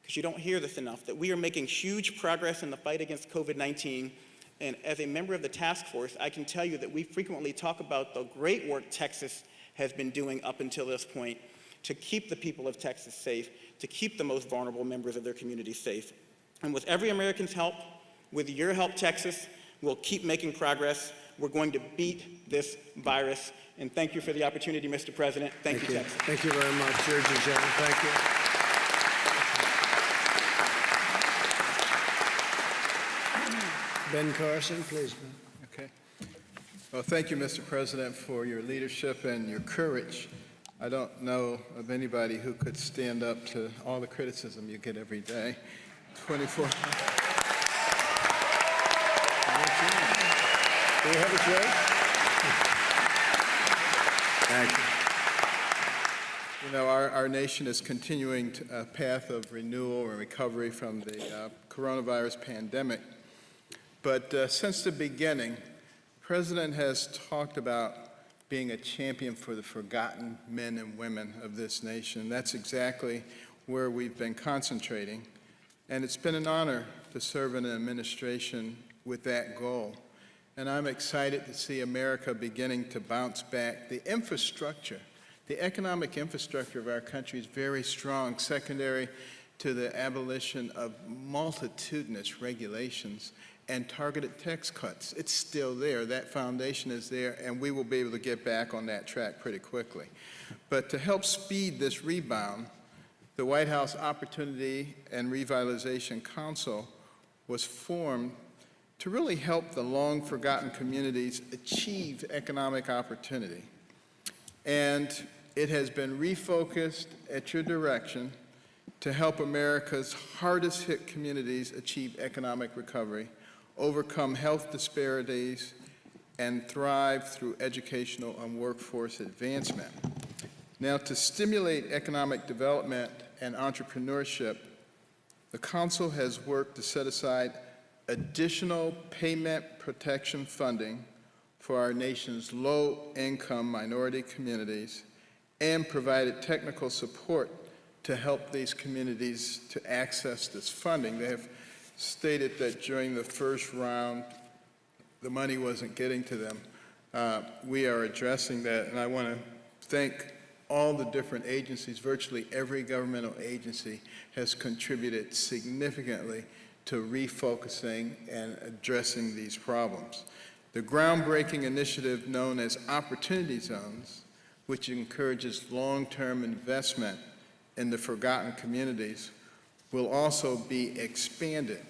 because you don't hear this enough, that we are making huge progress in the fight against COVID-19. And as a member of the task force, I can tell you that we frequently talk about the great work Texas has been doing up until this point to keep the people of Texas safe, to keep the most vulnerable members of their community safe. And with every American's help, with your help, Texas, we'll keep making progress. We're going to beat this virus. And thank you for the opportunity, Mr. President. Thank you, Texas. Thank you very much, Surgeon General. Thank you. Ben Carson, please, Ben. Okay. Well, thank you, Mr. President, for your leadership and your courage. I don't know of anybody who could stand up to all the criticism you get every day. 24. Do we have a choice? Thank you. You know, our nation is continuing a path of renewal and recovery from the coronavirus pandemic. But since the beginning, the President has talked about being a champion for the forgotten men and women of this nation. That's exactly where we've been concentrating. And it's been an honor to serve in an administration with that goal. And I'm excited to see America beginning to bounce back. The infrastructure, the economic infrastructure of our country is very strong, secondary to the abolition of multitudinous regulations and targeted tax cuts. It's still there. That foundation is there, and we will be able to get back on that track pretty quickly. But to help speed this rebound, the White House Opportunity and Revitalization Council was formed to really help the long-forgotten communities achieve economic opportunity. And it has been refocused at your direction to help America's hardest-hit communities achieve economic recovery, overcome health disparities, and thrive through educational and workforce advancement. Now, to stimulate economic development and entrepreneurship, the Council has worked to set aside additional payment protection funding for our nation's low-income minority communities and provided technical support to help these communities to access this funding. They have stated that during the first round, the money wasn't getting to them. We are addressing that, and I want to thank all the different agencies. Virtually every governmental agency has contributed significantly to refocusing and addressing these problems. The groundbreaking initiative known as Opportunity Zones, which encourages long-term investment in the forgotten communities, will also be expanded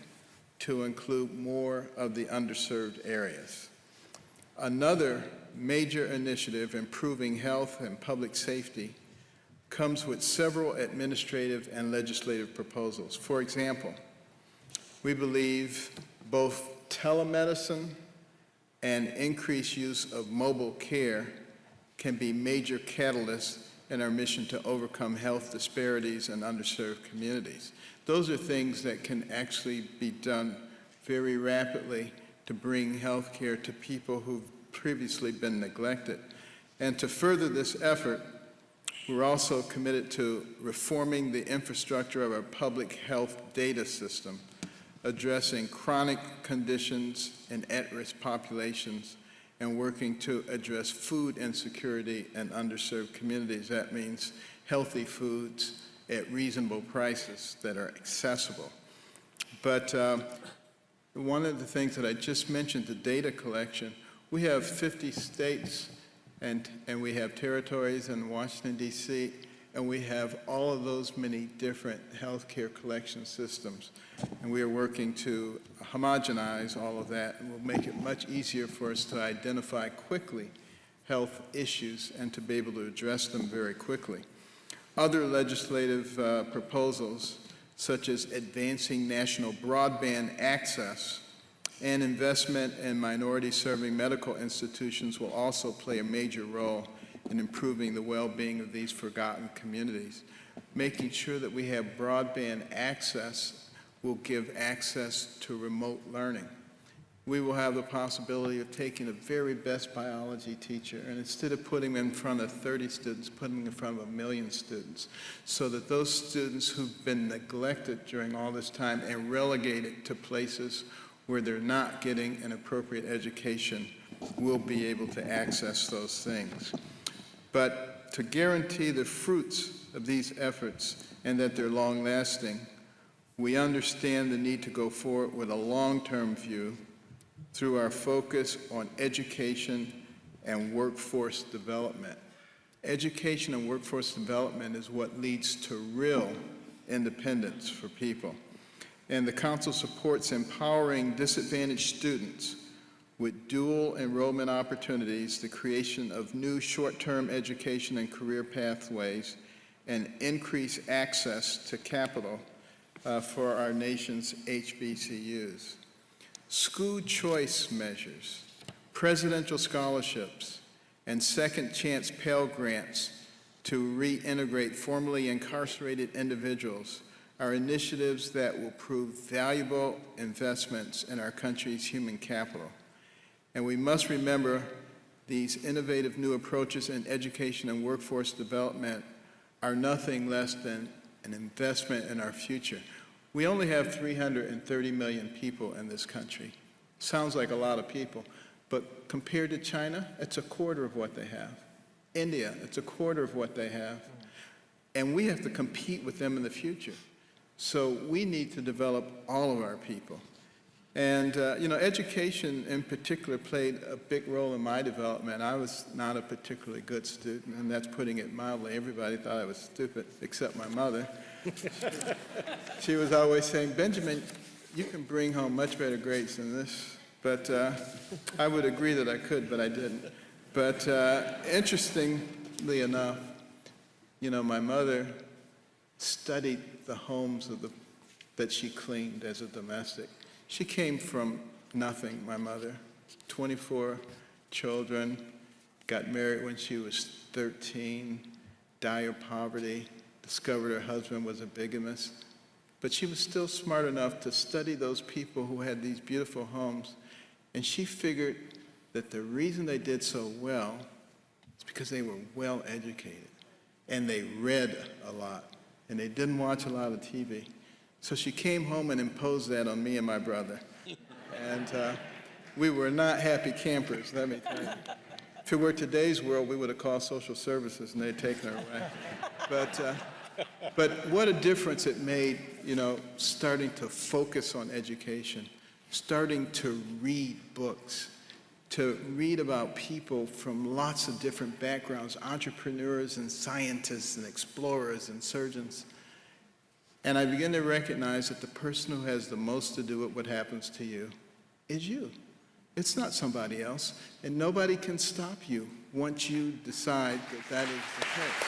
to include more of the underserved areas. Another major initiative, improving health and public safety, comes with several administrative and legislative proposals. For example, we believe both telemedicine and increased use of mobile care can be major catalysts in our mission to overcome health disparities in underserved communities. Those are things that can actually be done very rapidly to bring health care to people who've previously been neglected. And to further this effort, we're also committed to reforming the infrastructure of our public health data system, addressing chronic conditions in at-risk populations, and working to address food insecurity in underserved communities. That means healthy foods at reasonable prices that are accessible. But one of the things that I just mentioned, the data collection, we have 50 states and we have territories in Washington, D.C., and we have all of those many different healthcare collection systems. And we are working to homogenize all of that, and will make it much easier for us to identify quickly health issues and to be able to address them very quickly. Other legislative proposals, such as advancing national broadband access and investment in minority-serving medical institutions, will also play a major role in improving the well-being of these forgotten communities. Making sure that we have broadband access will give access to remote learning. We will have the possibility of taking the very best biology teacher, and instead of putting them in front of 30 students, putting them in front of 1 million students, so that those students who've been neglected during all this time and relegated to places where they're not getting an appropriate education will be able to access those things. But to guarantee the fruits of these efforts and that they're long-lasting, we understand the need to go forward with a long-term view through our focus on education and workforce development. Education and workforce development is what leads to real independence for people. And the Council supports empowering disadvantaged students with dual enrollment opportunities, the creation of new short-term education and career pathways, and increased access to capital for our nation's HBCUs. School choice measures, presidential scholarships, and second chance Pell Grants to reintegrate formerly incarcerated individuals are initiatives that will prove valuable investments in our country's human capital. And we must remember these innovative new approaches in education and workforce development are nothing less than an investment in our future. We only have 330 million people in this country. Sounds like a lot of people, but compared to China, it's a quarter of what they have. India, it's a quarter of what they have. And we have to compete with them in the future. So we need to develop all of our people. And, education in particular played a big role in my development. I was not a particularly good student, and that's putting it mildly. Everybody thought I was stupid, except my mother. She was always saying, Benjamin, you can bring home much better grades than this. But I would agree that I could, but I didn't. But interestingly enough, my mother studied the homes that she cleaned as a domestic. She came from nothing, my mother. 24 children, got married when she was 13, dire poverty, discovered her husband was a bigamist. But she was still smart enough to study those people who had these beautiful homes, and she figured that the reason they did so well is because they were well educated, and they read a lot, and they didn't watch a lot of TV. So she came home and imposed that on me and my brother. And we were not happy campers, let me tell you. If it were today's world, we would have called social services and they'd taken her away. But what a difference it made, starting to focus on education, starting to read books, to read about people from lots of different backgrounds, entrepreneurs and scientists and explorers and surgeons. And I begin to recognize that the person who has the most to do with what happens to you is you. It's not somebody else, and nobody can stop you once you decide that that is the case.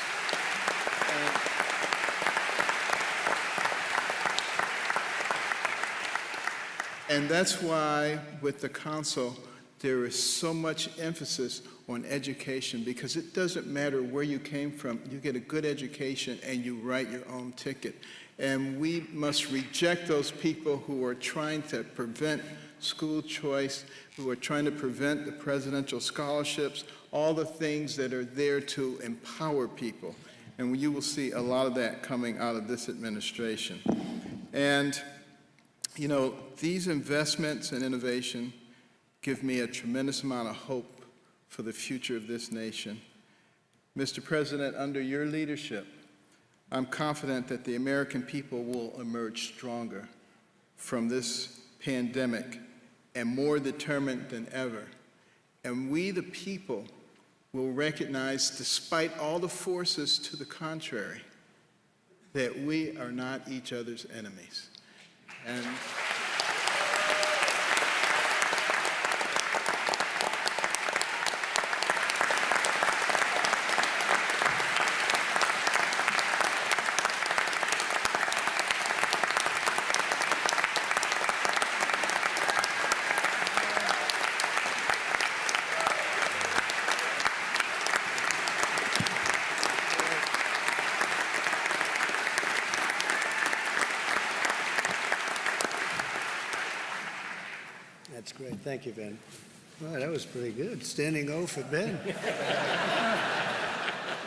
And that's why with the council, there is so much emphasis on education, because it doesn't matter where you came from. You get a good education and you write your own ticket. And we must reject those people who are trying to prevent school choice, who are trying to prevent the presidential scholarships, all the things that are there to empower people. And you will see a lot of that coming out of this administration. And, these investments in innovation give me a tremendous amount of hope for the future of this nation. Mr. President, under your leadership, I'm confident that the American people will emerge stronger from this pandemic and more determined than ever. And we, the people, will recognize, despite all the forces to the contrary, that we are not each other's enemies. And Thank you, Ben. Well, that was pretty good. Standing O for Ben.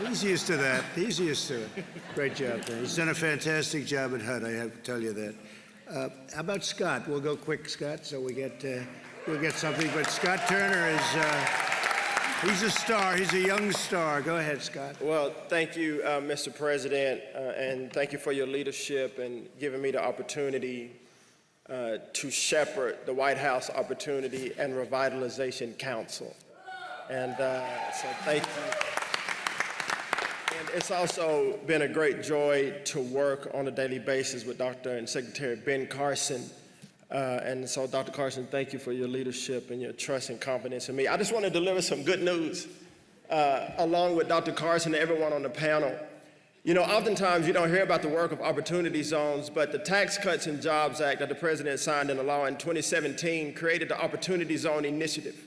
He's used to that. He's used to it. Great job, Ben. He's done a fantastic job at HUD, I have to tell you that. How about Scott? We'll go quick, Scott, so we'll get something. But Scott Turner is, he's a star. He's a young star. Go ahead, Scott. Well, thank you, Mr. President, and thank you for your leadership and giving me the opportunity to shepherd the White House Opportunity and Revitalization Council. And so thank you. And it's also been a great joy to work on a daily basis with Dr. and Secretary Ben Carson. And so, Dr. Carson, thank you for your leadership and your trust and confidence in me. I just want to deliver some good news along with Dr. Carson and everyone on the panel. You know, oftentimes you don't hear about the work of opportunity zones, but the Tax Cuts and Jobs Act that the President signed into law in 2017 created the Opportunity Zone Initiative.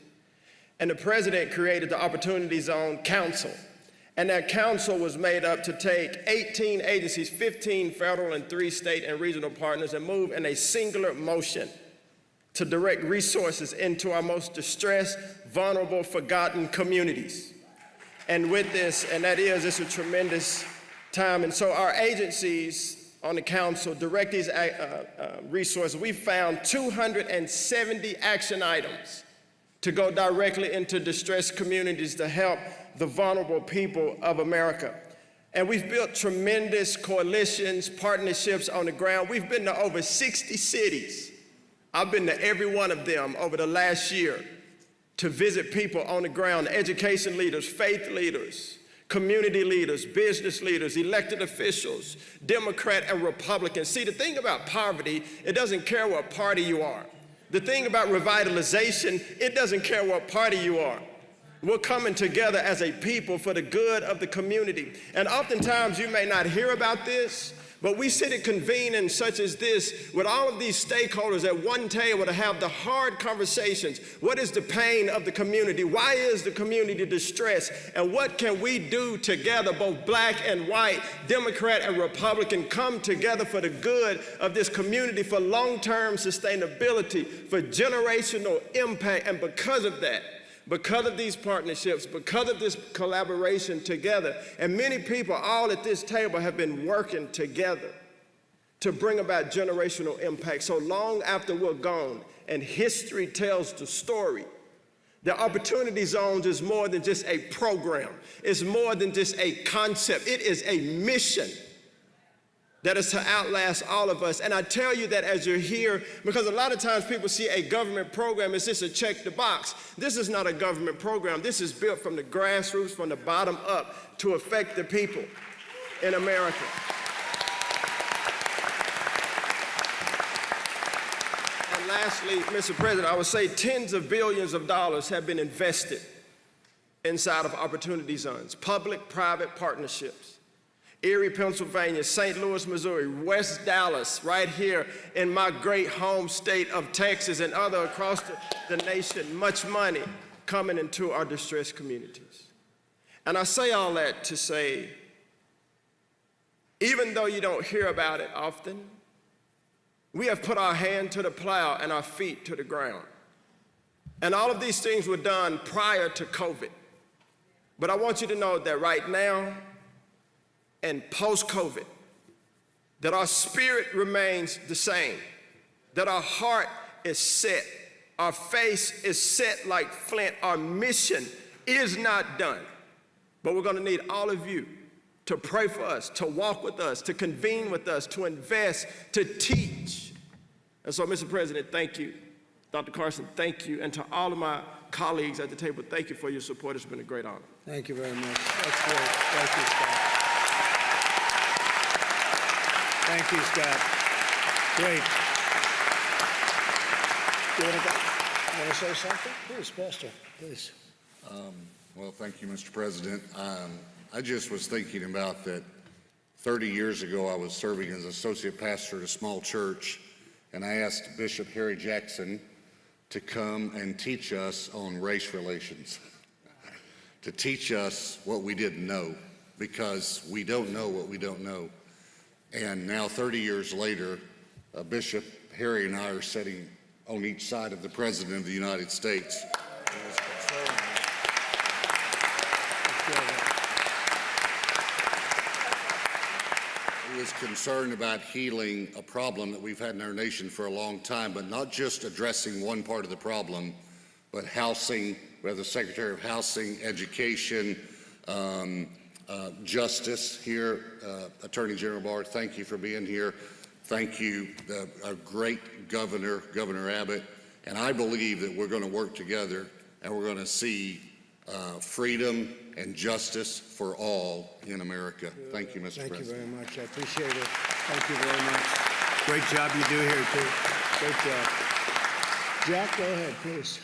And the President created the Opportunity Zone Council. And that council was made up to take 18 agencies, 15 federal and 3 state and regional partners, and move in a singular motion to direct resources into our most distressed, vulnerable, forgotten communities. And with this, and that is, it's a tremendous time. And so our agencies on the council direct these resources. We found 270 action items to go directly into distressed communities to help the vulnerable people of America. And we've built tremendous coalitions, partnerships on the ground. We've been to over 60 cities. I've been to every one of them over the last year to visit people on the ground, education leaders, faith leaders, community leaders, business leaders, elected officials, Democrat and Republican. See, the thing about poverty, it doesn't care what party you are. The thing about revitalization, it doesn't care what party you are. We're coming together as a people for the good of the community. And oftentimes you may not hear about this, but we sit and convene in such as this with all of these stakeholders at one table to have the hard conversations. What is the pain of the community? Why is the community distressed? And what can we do together, both black and white, Democrat and Republican, come together for the good of this community, for long-term sustainability, for generational impact. And because of that, because of these partnerships, because of this collaboration together, and many people all at this table have been working together to bring about generational impact. So long after we're gone and history tells the story, the Opportunity Zones is more than just a program. It's more than just a concept. It is a mission that is to outlast all of us. And I tell you that as you're here, because a lot of times people see a government program as just a check the box. This is not a government program. This is built from the grassroots, from the bottom up, to affect the people in America. And lastly, Mr. President, I would say tens of billions of dollars have been invested inside of Opportunity Zones, public-private partnerships. Erie, Pennsylvania, St. Louis, Missouri, West Dallas, right here in my great home state of Texas, and other across the nation, much money coming into our distressed communities. And I say all that to say, even though you don't hear about it often, we have put our hand to the plow and our feet to the ground. And all of these things were done prior to COVID. But I want you to know that right now, and post-COVID, that our spirit remains the same, that our heart is set, our face is set like flint, our mission is not done. But we're gonna need all of you to pray for us, to walk with us, to convene with us, to invest, to teach. And so, Mr. President, thank you. Dr. Carson, thank you. And to all of my colleagues at the table, thank you for your support. It's been a great honor. Thank you very much. That's great. Thank you, Scott. Thank you, Scott. Great. You want to say something? Please, Pastor, please. Well, thank you, Mr. President. I just was thinking about that 30 years ago, I was serving as associate pastor at a small church, and I asked Bishop Harry Jackson to come and teach us on race relations, to teach us what we didn't know, because we don't know what we don't know. And now 30 years later, Bishop Harry and I are sitting on each side of the President of the United States. He was concerned about healing a problem that we've had in our nation for a long time, but not just addressing one part of the problem, but housing. We have the Secretary of Housing, Education, Justice here. Attorney General Barr, thank you for being here. Thank you, our great governor, Governor Abbott. And I believe that we're going to work together and we're going to see freedom and justice for all in America. Thank you, Mr. President. Thank you very much. I appreciate it. Thank you very much. Great job you do here, too. Great job. Jack, go ahead, please.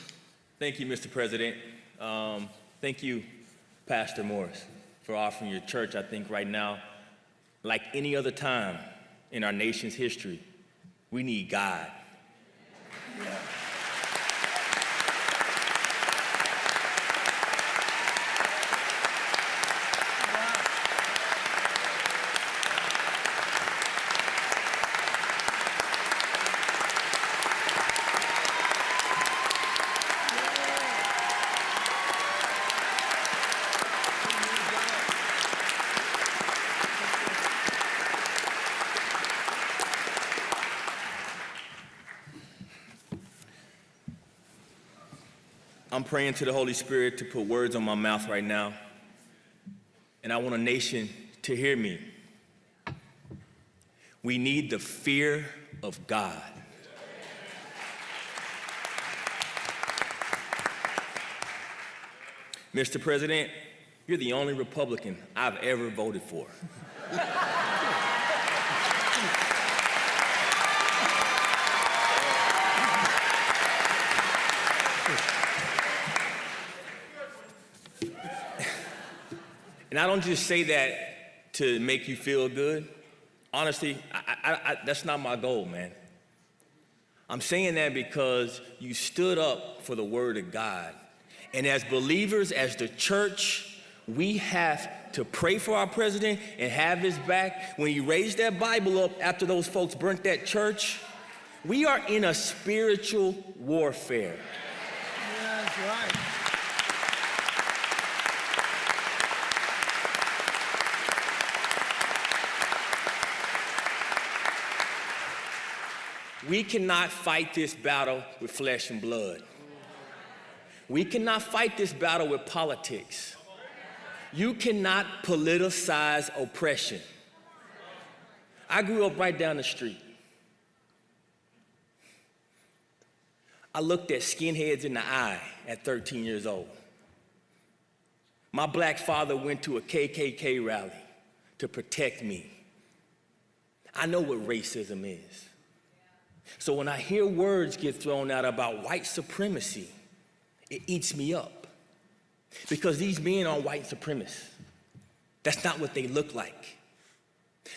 Thank you, Mr. President. Thank you, Pastor Morris, for offering your church. I think right now, like any other time in our nation's history, we need God. Yeah. I'm praying to the Holy Spirit to put words on my mouth right now, and I want a nation to hear me. We need the fear of God. Mr. President, you're the only Republican I've ever voted for. And I don't just say that to make you feel good. Honestly, that's not my goal, man. I'm saying that because you stood up for the word of God. And as believers, as the church, we have to pray for our president and have his back. When you raised that Bible up after those folks burnt that church, we are in a spiritual warfare. Yeah, that's right. We cannot fight this battle with flesh and blood. We cannot fight this battle with politics. You cannot politicize oppression. I grew up right down the street. I looked at skinheads in the eye at 13 years old. My black father went to a KKK rally to protect me. I know what racism is. So when I hear words get thrown out about white supremacy, it eats me up. Because these men are white supremacists. That's not what they look like.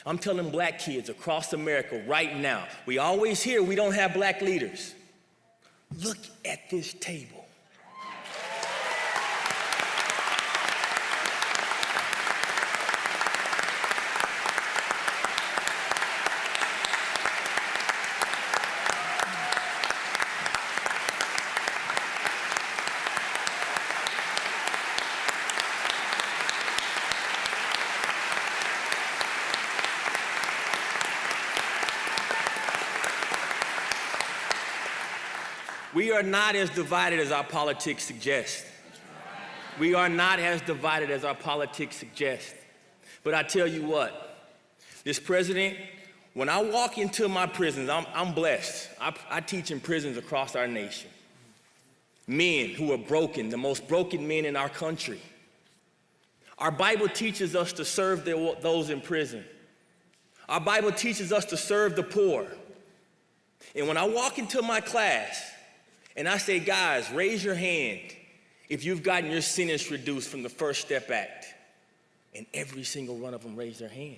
I'm telling black kids across America right now, we always hear we don't have black leaders. Look at this table. We are not as divided as our politics suggest. We are not as divided as our politics suggest. But I tell you what, this president, when I walk into my prisons, I'm blessed. I teach in prisons across our nation. Men who are broken, the most broken men in our country. Our Bible teaches us to serve those in prison. Our Bible teaches us to serve the poor. And when I walk into my class, and I say, guys, raise your hand if you've gotten your sentence reduced from the First Step Act. And every single one of them raised their hand.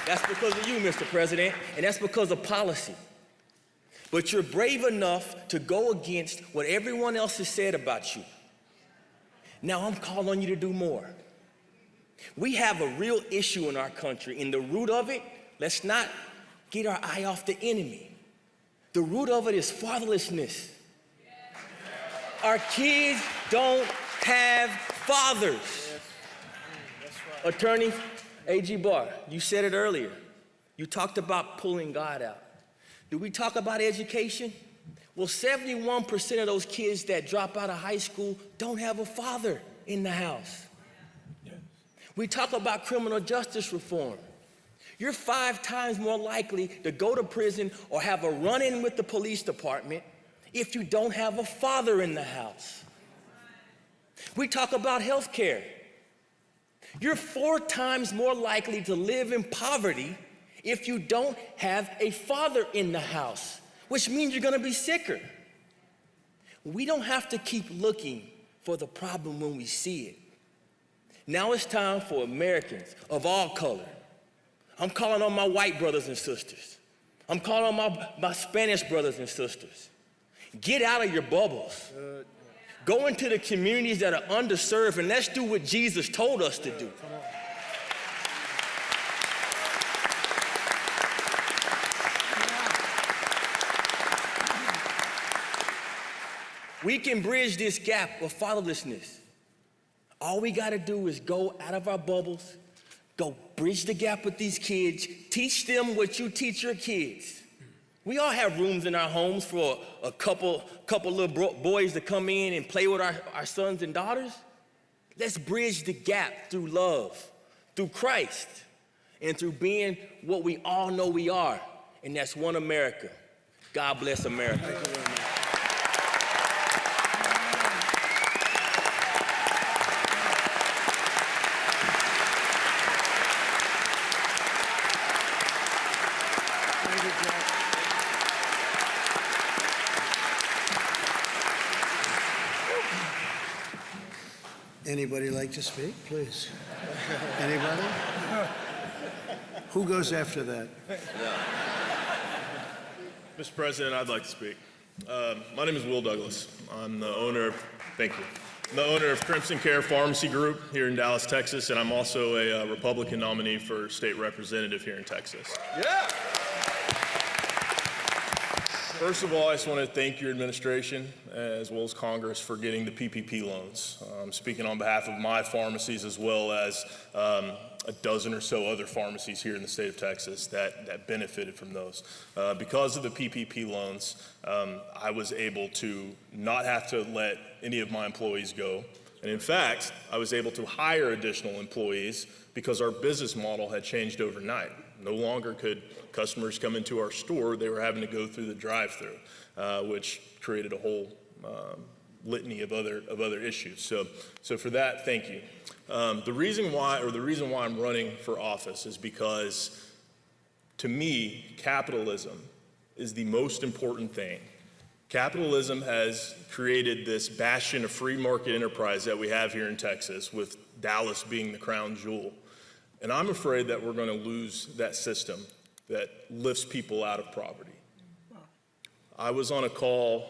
That's because of you, Mr. President, and that's because of policy. But you're brave enough to go against what everyone else has said about you. Now I'm calling on you to do more. We have a real issue in our country. In the root of it, let's not get our eye off the enemy. The root of it is fatherlessness. Our kids don't have fathers. Attorney A.G. Barr, you said it earlier. You talked about pulling God out. Do we talk about education? Well, 71% of those kids that drop out of high school don't have a father in the house. We talk about criminal justice reform. You're 5 times more likely to go to prison or have a run-in with the police department if you don't have a father in the house. We talk about health care. You're 4 times more likely to live in poverty if you don't have a father in the house, which means you're gonna be sicker. We don't have to keep looking for the problem when we see it. Now it's time for Americans of all color. I'm calling on my white brothers and sisters. I'm calling on my Spanish brothers and sisters. Get out of your bubbles. Go into the communities that are underserved, and let's do what Jesus told us to do. We can bridge this gap of fatherlessness. All we gotta do is go out of our bubbles, go bridge the gap with these kids, teach them what you teach your kids. We all have rooms in our homes for a couple little boys to come in and play with our sons and daughters. Let's bridge the gap through love, through Christ, and through being what we all know we are, and that's one America. God bless America. Thank you very much. Anybody like to speak, please? Anybody? Who goes after that? Mr. President, I'd like to speak. My name is Will Douglas. I'm the owner of, thank you, I'm the owner of Crimson Care Pharmacy Group here in Dallas, Texas, and I'm also a Republican nominee for state representative here in Texas. Yeah. First of all, I just want to thank your administration as well as Congress for getting the PPP loans. I'm speaking on behalf of my pharmacies as well as a dozen or so other pharmacies here in the state of Texas that benefited from those. Because of the PPP loans, I was able to not have to let any of my employees go. And in fact, I was able to hire additional employees because our business model had changed overnight. No longer could customers come into our store, they were having to go through the drive-through, which created a whole litany of other issues. So for that, thank you. The reason why I'm running for office is because, to me, capitalism is the most important thing. Capitalism has created this bastion of free market enterprise that we have here in Texas, with Dallas being the crown jewel. And I'm afraid that we're going to lose that system that lifts people out of poverty. I was on a call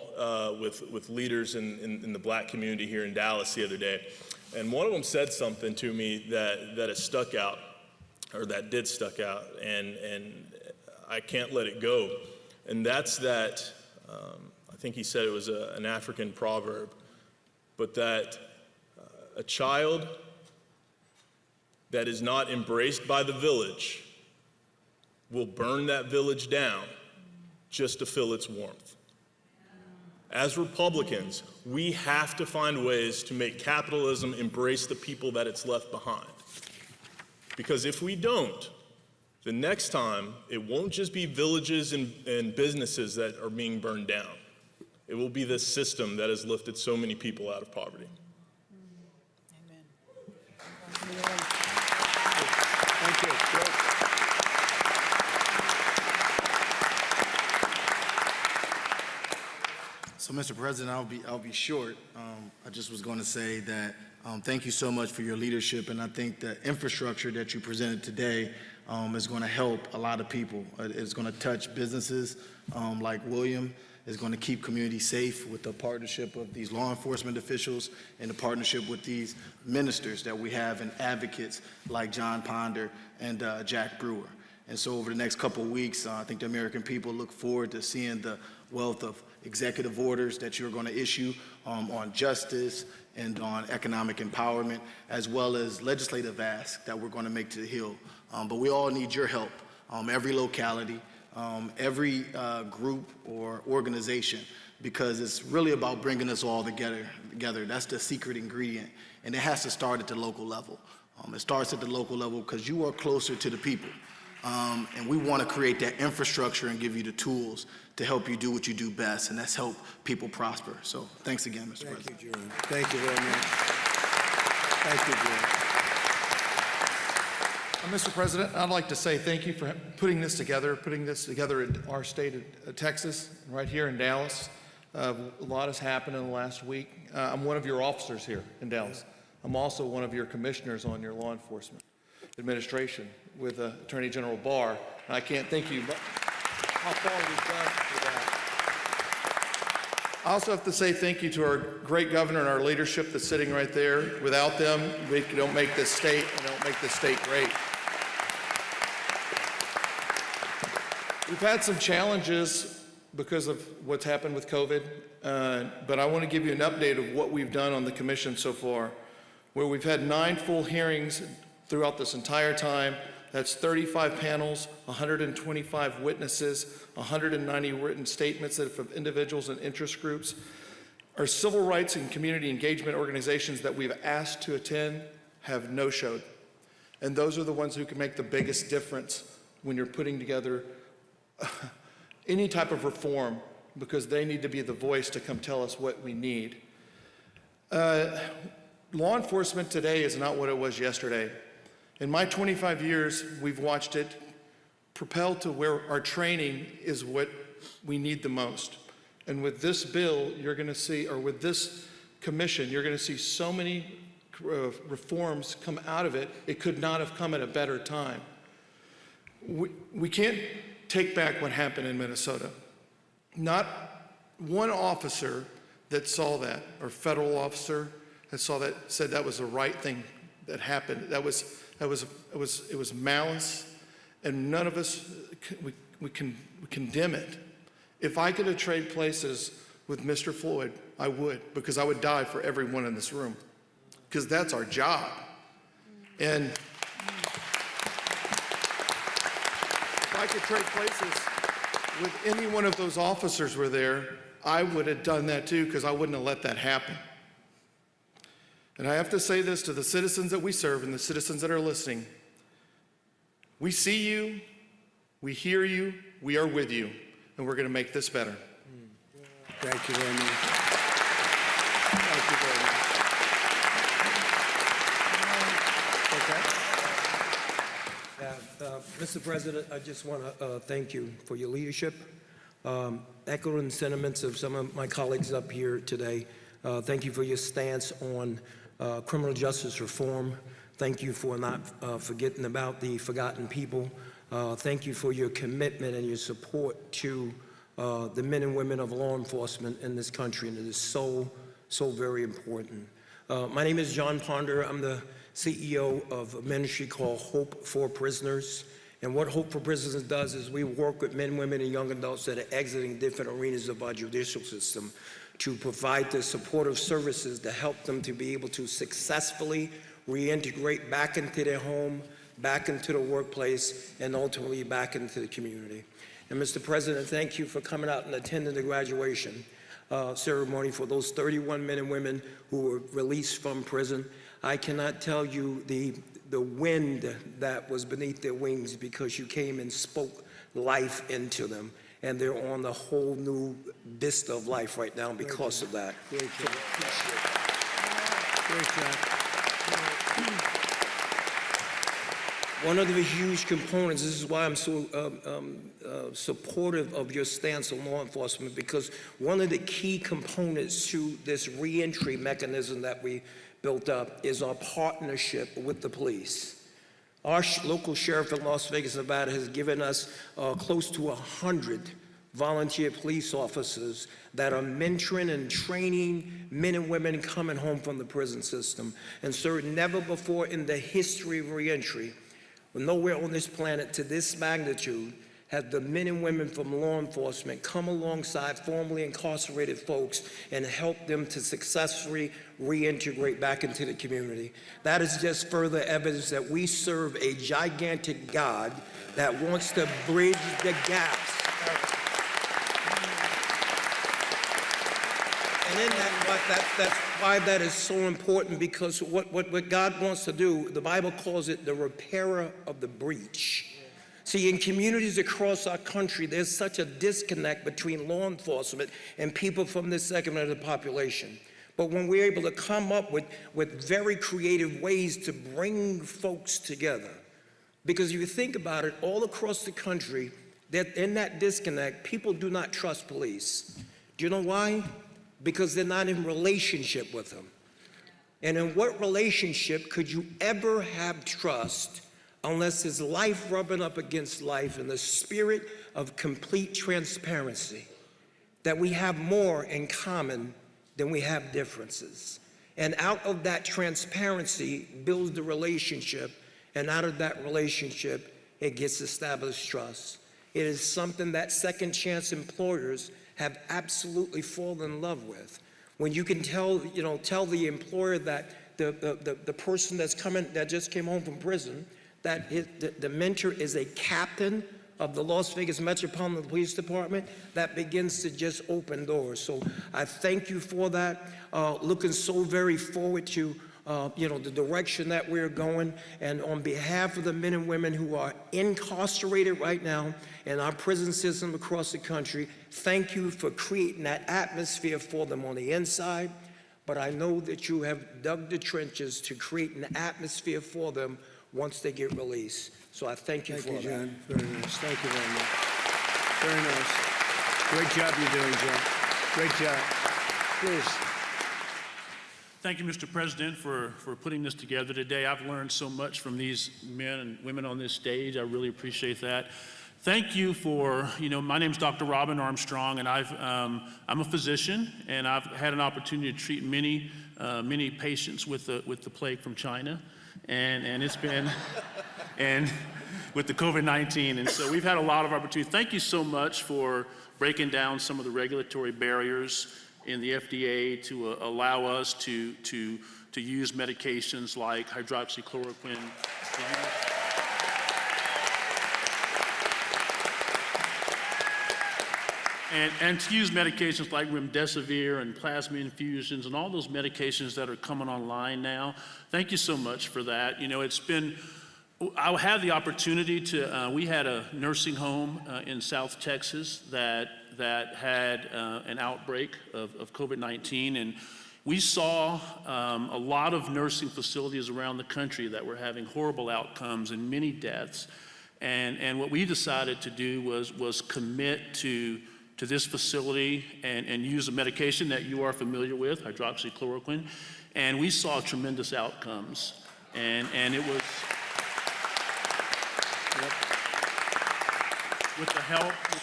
with leaders in the black community here in Dallas the other day, and one of them said something to me that has stuck out, or that did stuck out, and I can't let it go. And that's that, I think he said it was an African proverb, but that a child that is not embraced by the village will burn that village down just to feel its warmth. As Republicans, we have to find ways to make capitalism embrace the people that it's left behind. Because if we don't, the next time, it won't just be villages and businesses that are being burned down. It will be this system that has lifted so many people out of poverty. Thank you. So, Mr. President, I'll be short. I just was going to say that thank you so much for your leadership, and I think the infrastructure that you presented today is going to help a lot of people. It's going to touch businesses like William. It's going to keep communities safe with the partnership of these law enforcement officials and the partnership with these ministers that we have and advocates like John Ponder and Jack Brewer. And so over the next couple of weeks, I think the American people look forward to seeing the wealth of executive orders that you're going to issue on justice and on economic empowerment, as well as legislative asks that we're going to make to the Hill. But we all need your help, every locality, every group or organization, because it's really about bringing us all together. That's the secret ingredient, and it has to start at the local level. It starts at the local level because you are closer to the people. And we want to create that infrastructure and give you the tools to help you do what you do best, and that's help people prosper. So thanks again, Mr. President. Thank you, Jerome. Thank you very much. Thank you, Jerome. Mr. President, I'd like to say thank you for putting this together in our state of Texas, right here in Dallas. A lot has happened in the last week. I'm one of your officers here in Dallas. I'm also one of your commissioners on your law enforcement administration with Attorney General Barr. And I can't thank you how far we've done for that. I also have to say thank you to our great governor and our leadership that's sitting right there. Without them, we don't make this state, and don't make this state great. We've had some challenges because of what's happened with COVID, but I want to give you an update of what we've done on the commission so far, where we've had 9 full hearings throughout this entire time. That's 35 panels, 125 witnesses, 190 written statements of individuals and interest groups. Our civil rights and community engagement organizations that we've asked to attend have no-showed. And those are the ones who can make the biggest difference when you're putting together any type of reform, because they need to be the voice to come tell us what we need. Law enforcement today is not what it was yesterday. In my 25 years, we've watched it propel to where our training is what we need the most. And with this bill, you're going to see, or with this commission, you're going to see so many reforms come out of it. It could not have come at a better time. We can't take back what happened in Minnesota. Not one officer that saw that, or federal officer that saw that, said that was the right thing that happened. It was malice, and none of us, we condemn it. If I could have traded places with Mr. Floyd, I would, because I would die for everyone in this room, because that's our job. And if I could trade places with any one of those officers were there, I would have done that too, because I wouldn't have let that happen. And I have to say this to the citizens that we serve and the citizens that are listening. We see you, we hear you, we are with you, and we're going to make this better. Thank you very much. Thank you very much. Okay. Mr. President, I just want to thank you for your leadership. Echoing sentiments of some of my colleagues up here today, thank you for your stance on criminal justice reform. Thank you for not forgetting about the forgotten people. Thank you for your commitment and your support to the men and women of law enforcement in this country, and it is so very important. My name is John Ponder. I'm the CEO of a ministry called Hope for Prisoners. And what Hope for Prisoners does is we work with men, women, and young adults that are exiting different arenas of our judicial system to provide the supportive services to help them to be able to successfully reintegrate back into their home, back into the workplace, and ultimately back into the community. And Mr. President, thank you for coming out and attending the graduation ceremony for those 31 men and women who were released from prison. I cannot tell you the wind that was beneath their wings, because you came and spoke life into them. And they're on the whole new vista of life right now because of that. Great job. Great job. One of the huge components, this is why I'm so supportive of your stance on law enforcement, because one of the key components to this reentry mechanism that we built up is our partnership with the police. Our local sheriff in Las Vegas, Nevada, has given us close to 100 volunteer police officers that are mentoring and training men and women coming home from the prison system. And sir, never before in the history of reentry nowhere on this planet to this magnitude have the men and women from law enforcement come alongside formerly incarcerated folks and help them to successfully reintegrate back into the community. That is just further evidence that we serve a gigantic God that wants to bridge the gaps. And in that's why that is so important, because what God wants to do, the Bible calls it the repairer of the breach. See, in communities across our country, there's such a disconnect between law enforcement and people from this segment of the population. But when we're able to come up with very creative ways to bring folks together, because if you think about it, all across the country, that in that disconnect, people do not trust police. Do you know why? Because they're not in relationship with them. And in what relationship could you ever have trust unless it's life rubbing up against life in the spirit of complete transparency, that we have more in common than we have differences. And out of that transparency builds the relationship, and out of that relationship, it gets established trust. It is something that second chance employers have absolutely fallen in love with. When you can tell the employer that the person that just came home from prison, that the mentor is a captain of the Las Vegas Metropolitan Police Department, that begins to just open doors. So I thank you for that. Looking so very forward to the direction that we're going. And on behalf of the men and women who are incarcerated right now in our prison system across the country, thank you for creating that atmosphere for them on the inside. But I know that you have dug the trenches to create an atmosphere for them once they get released. So I thank you for that. Thank you, John. Very nice. Thank you very much. Very nice. Great job you're doing, John. Great job. Please. Thank you, Mr. President, for putting this together today. I've learned so much from these men and women on this stage. I really appreciate that. Thank you for, my name's Dr. Robin Armstrong, and I'm a physician, and I've had an opportunity to treat many patients with the plague from China. And it's been, and with the COVID-19. And so we've had a lot of opportunity. Thank you so much for breaking down some of the regulatory barriers in the FDA to allow us to use medications like hydroxychloroquine. And to use medications like remdesivir and plasma infusions and all those medications that are coming online now. Thank you so much for that. I had the opportunity to, we had a nursing home in South Texas that had an outbreak of COVID-19, and we saw a lot of nursing facilities around the country that were having horrible outcomes and many deaths. And what we decided to do was commit to this facility and use a medication that you are familiar with, hydroxychloroquine, and we saw tremendous outcomes. And it was, with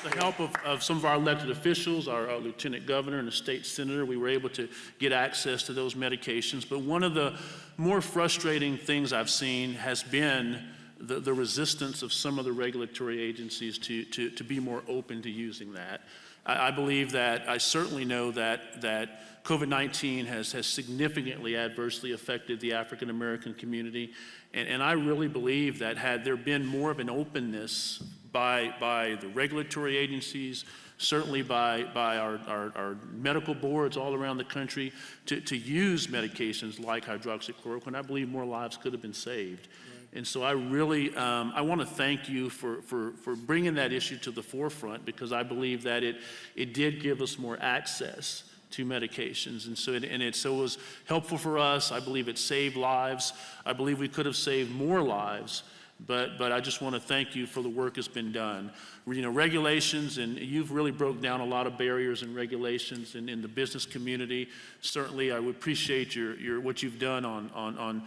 the help of some of our elected officials, our lieutenant governor and the state senator, we were able to get access to those medications. But one of the more frustrating things I've seen has been the resistance of some of the regulatory agencies to be more open to using that. I believe that, I certainly know that COVID-19 has significantly adversely affected the African American community, and I really believe that had there been more of an openness by the regulatory agencies, certainly by our medical boards all around the country to use medications like hydroxychloroquine, I believe more lives could have been saved. And so I really, I want to thank you for bringing that issue to the forefront, because I believe that it did give us more access to medications. And so it was helpful for us. I believe it saved lives. I believe we could have saved more lives. But I just want to thank you for the work that's been done. Regulations, and you've really broke down a lot of barriers and regulations in the business community. Certainly, I would appreciate what you've done on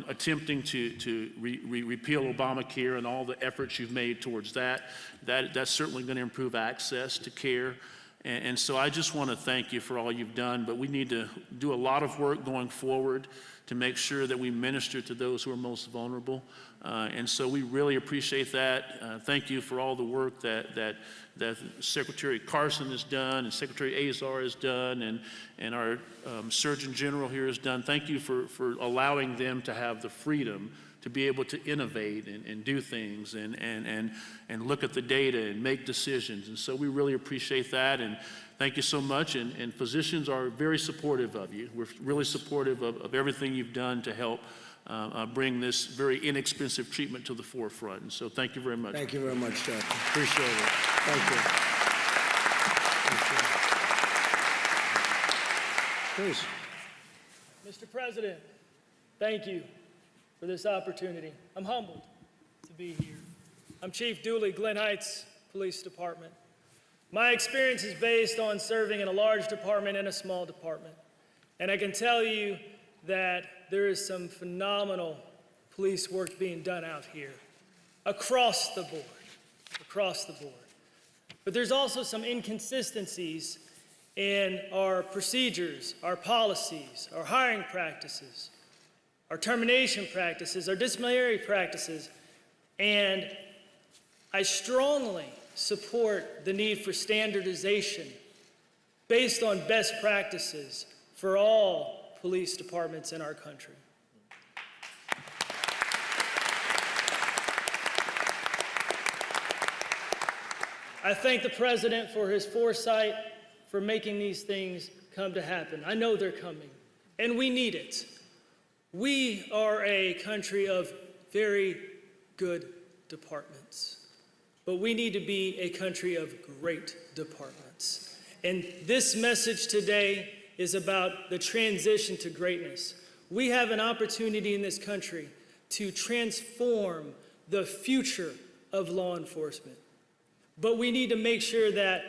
attempting to repeal Obamacare and all the efforts you've made towards that. That's certainly going to improve access to care. And so I just want to thank you for all you've done, but we need to do a lot of work going forward to make sure that we minister to those who are most vulnerable. And so we really appreciate that. Thank you for all the work that Secretary Carson has done and Secretary Azar has done and our Surgeon General here has done. Thank you for allowing them to have the freedom to be able to innovate and do things and look at the data and make decisions. And so we really appreciate that. And thank you so much. And physicians are very supportive of you. We're really supportive of everything you've done to help bring this very inexpensive treatment to the forefront. And so thank you very much. Thank you very much, Doctor. Appreciate it. Thank you. Please. Mr. President, thank you for this opportunity. I'm humbled to be here. I'm Chief Dooley, Glen Heights Police Department. My experience is based on serving in a large department and a small department. And I can tell you that there is some phenomenal police work being done out here, across the board. But there's also some inconsistencies in our procedures, our policies, our hiring practices, our termination practices, our disciplinary practices, and I strongly support the need for standardization based on best practices for all police departments in our country. I thank the President for his foresight for making these things come to happen. I know they're coming, and we need it. We are a country of very good departments, but we need to be a country of great departments. And this message today is about the transition to greatness. We have an opportunity in this country to transform the future of law enforcement. But we need to make sure that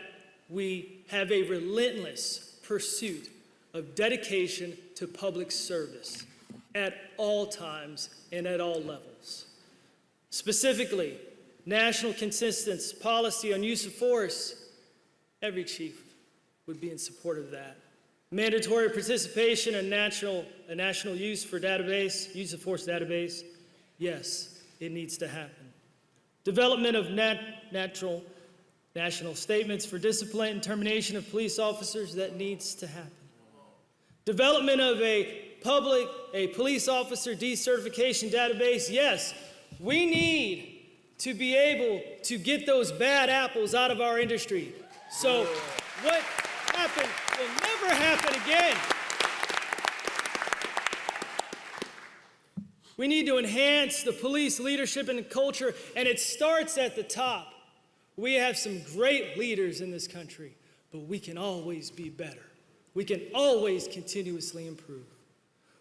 we have a relentless pursuit of dedication to public service at all times and at all levels. Specifically, national consensus policy on use of force, every chief would be in support of that. Mandatory participation in a national use of force database, yes, it needs to happen. Development of national statements for discipline and termination of police officers, that needs to happen. Development of a police officer decertification database, yes, we need to be able to get those bad apples out of our industry. So what happened will never happen again. We need to enhance the police leadership and culture, and it starts at the top. We have some great leaders in this country, but we can always be better. We can always continuously improve.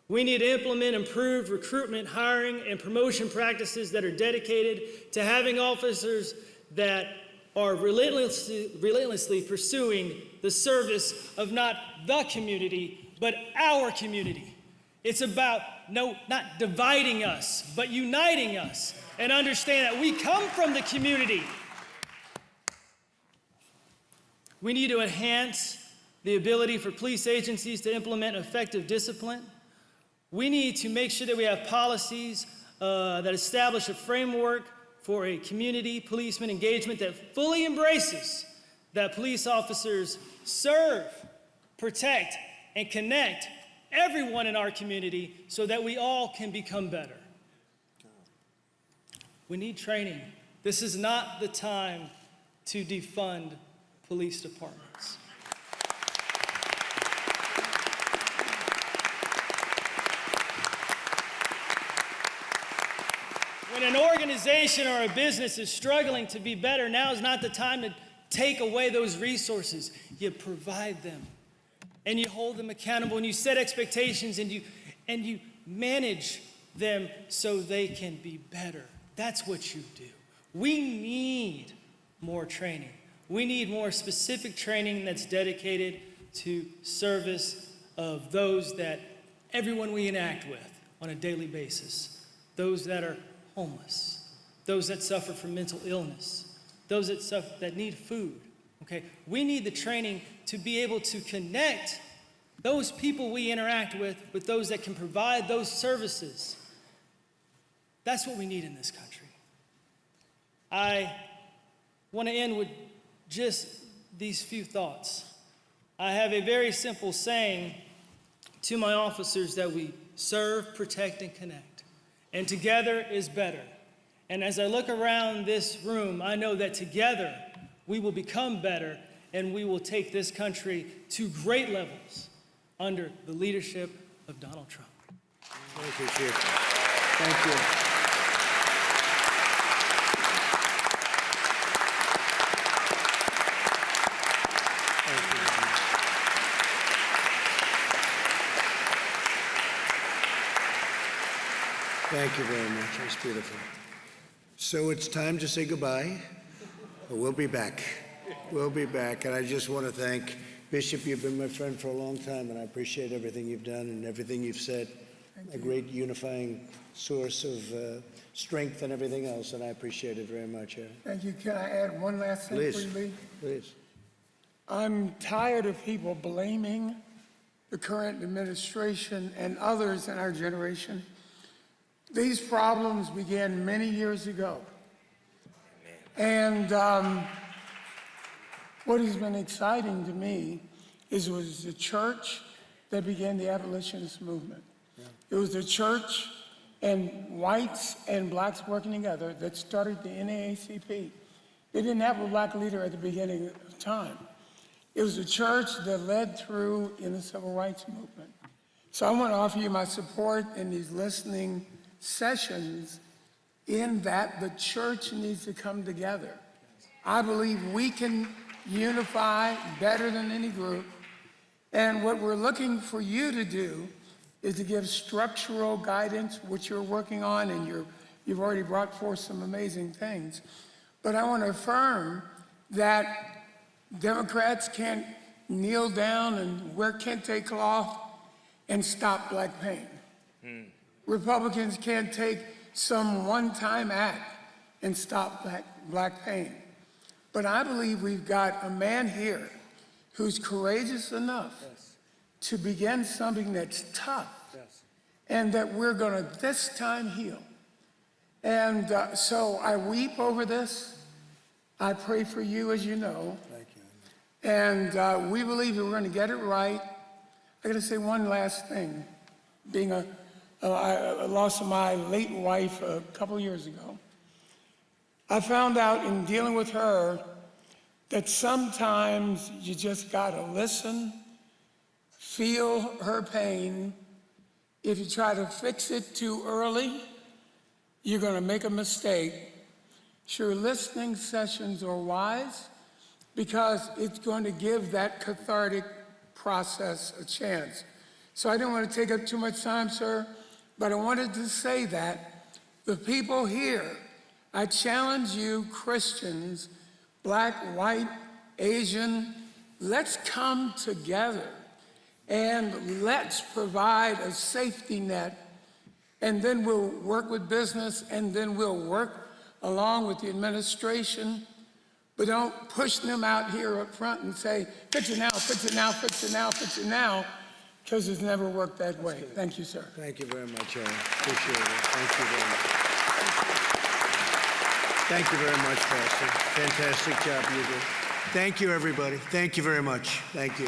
We need to implement improved recruitment, hiring, and promotion practices that are dedicated to having officers that are relentlessly pursuing the service of not the community, but our community. It's about not dividing us, but uniting us, and understand that we come from the community. We need to enhance the ability for police agencies to implement effective discipline. We need to make sure that we have policies that establish a framework for a community policeman engagement that fully embraces that police officers serve, protect, and connect everyone in our community so that we all can become better. We need training. This is not the time to defund police departments. When an organization or a business is struggling to be better, now is not the time to take away those resources. You provide them, and you hold them accountable, and you set expectations, and you manage them so they can be better. That's what you do. We need more training. We need more specific training that's dedicated to service of those that everyone we interact with on a daily basis, those that are homeless, those that suffer from mental illness, those that need food, okay? We need the training to be able to connect those people we interact with those that can provide those services. That's what we need in this country. I want to end with just these few thoughts. I have a very simple saying to my officers that we serve, protect, and connect. And together is better. And as I look around this room, I know that together we will become better and we will take this country to great levels under the leadership of Donald Trump. Thank you, Chief. Thank you. Thank you very much. That's beautiful. So it's time to say goodbye. But we'll be back. We'll be back. And I just want to thank Bishop. You've been my friend for a long time, and I appreciate everything you've done and everything you've said. A great unifying source of strength and everything else, and I appreciate it very much. Thank you. Can I add one last thing before you leave? Please. I'm tired of people blaming the current administration and others in our generation. These problems began many years ago. And what has been exciting to me is it was the church that began the abolitionist movement. Yeah. It was the church and whites and blacks working together that started the NAACP. They didn't have a black leader at the beginning of time. It was the church that led through in the civil rights movement. So I want to offer you my support in these listening sessions in that the church needs to come together. I believe we can unify better than any group. And what we're looking for you to do is to give structural guidance, which you're working on, and you've already brought forth some amazing things. But I want to affirm that Democrats can't kneel down and wear kente cloth and stop black pain. Republicans can't take some one-time act and stop black pain. But I believe we've got a man here who's courageous enough to begin something that's tough and that we're going to this time heal. And so I weep over this. I pray for you, as you know. Thank you. And we believe that we're going to get it right. I got to say one last thing. Being I lost my late wife a couple years ago. I found out in dealing with her that sometimes you just gotta listen, feel her pain. If you try to fix it too early, you're gonna make a mistake. Sure, listening sessions are wise because it's going to give that cathartic process a chance. So I don't want to take up too much time, sir, but I wanted to say that the people here, I challenge you, Christians, black, white, Asian, let's come together and let's provide a safety net, and then we'll work with business, and then we'll work along with the administration, but don't push them out here up front and say, fix it now, fix it now, fix it now, fix it now, because it's never worked that way. Thank you, sir. Thank you very much, Aaron. Appreciate it. Thank you very much. Thank you very much, Pastor. Fantastic job you did. Thank you, everybody. Thank you very much. Thank you.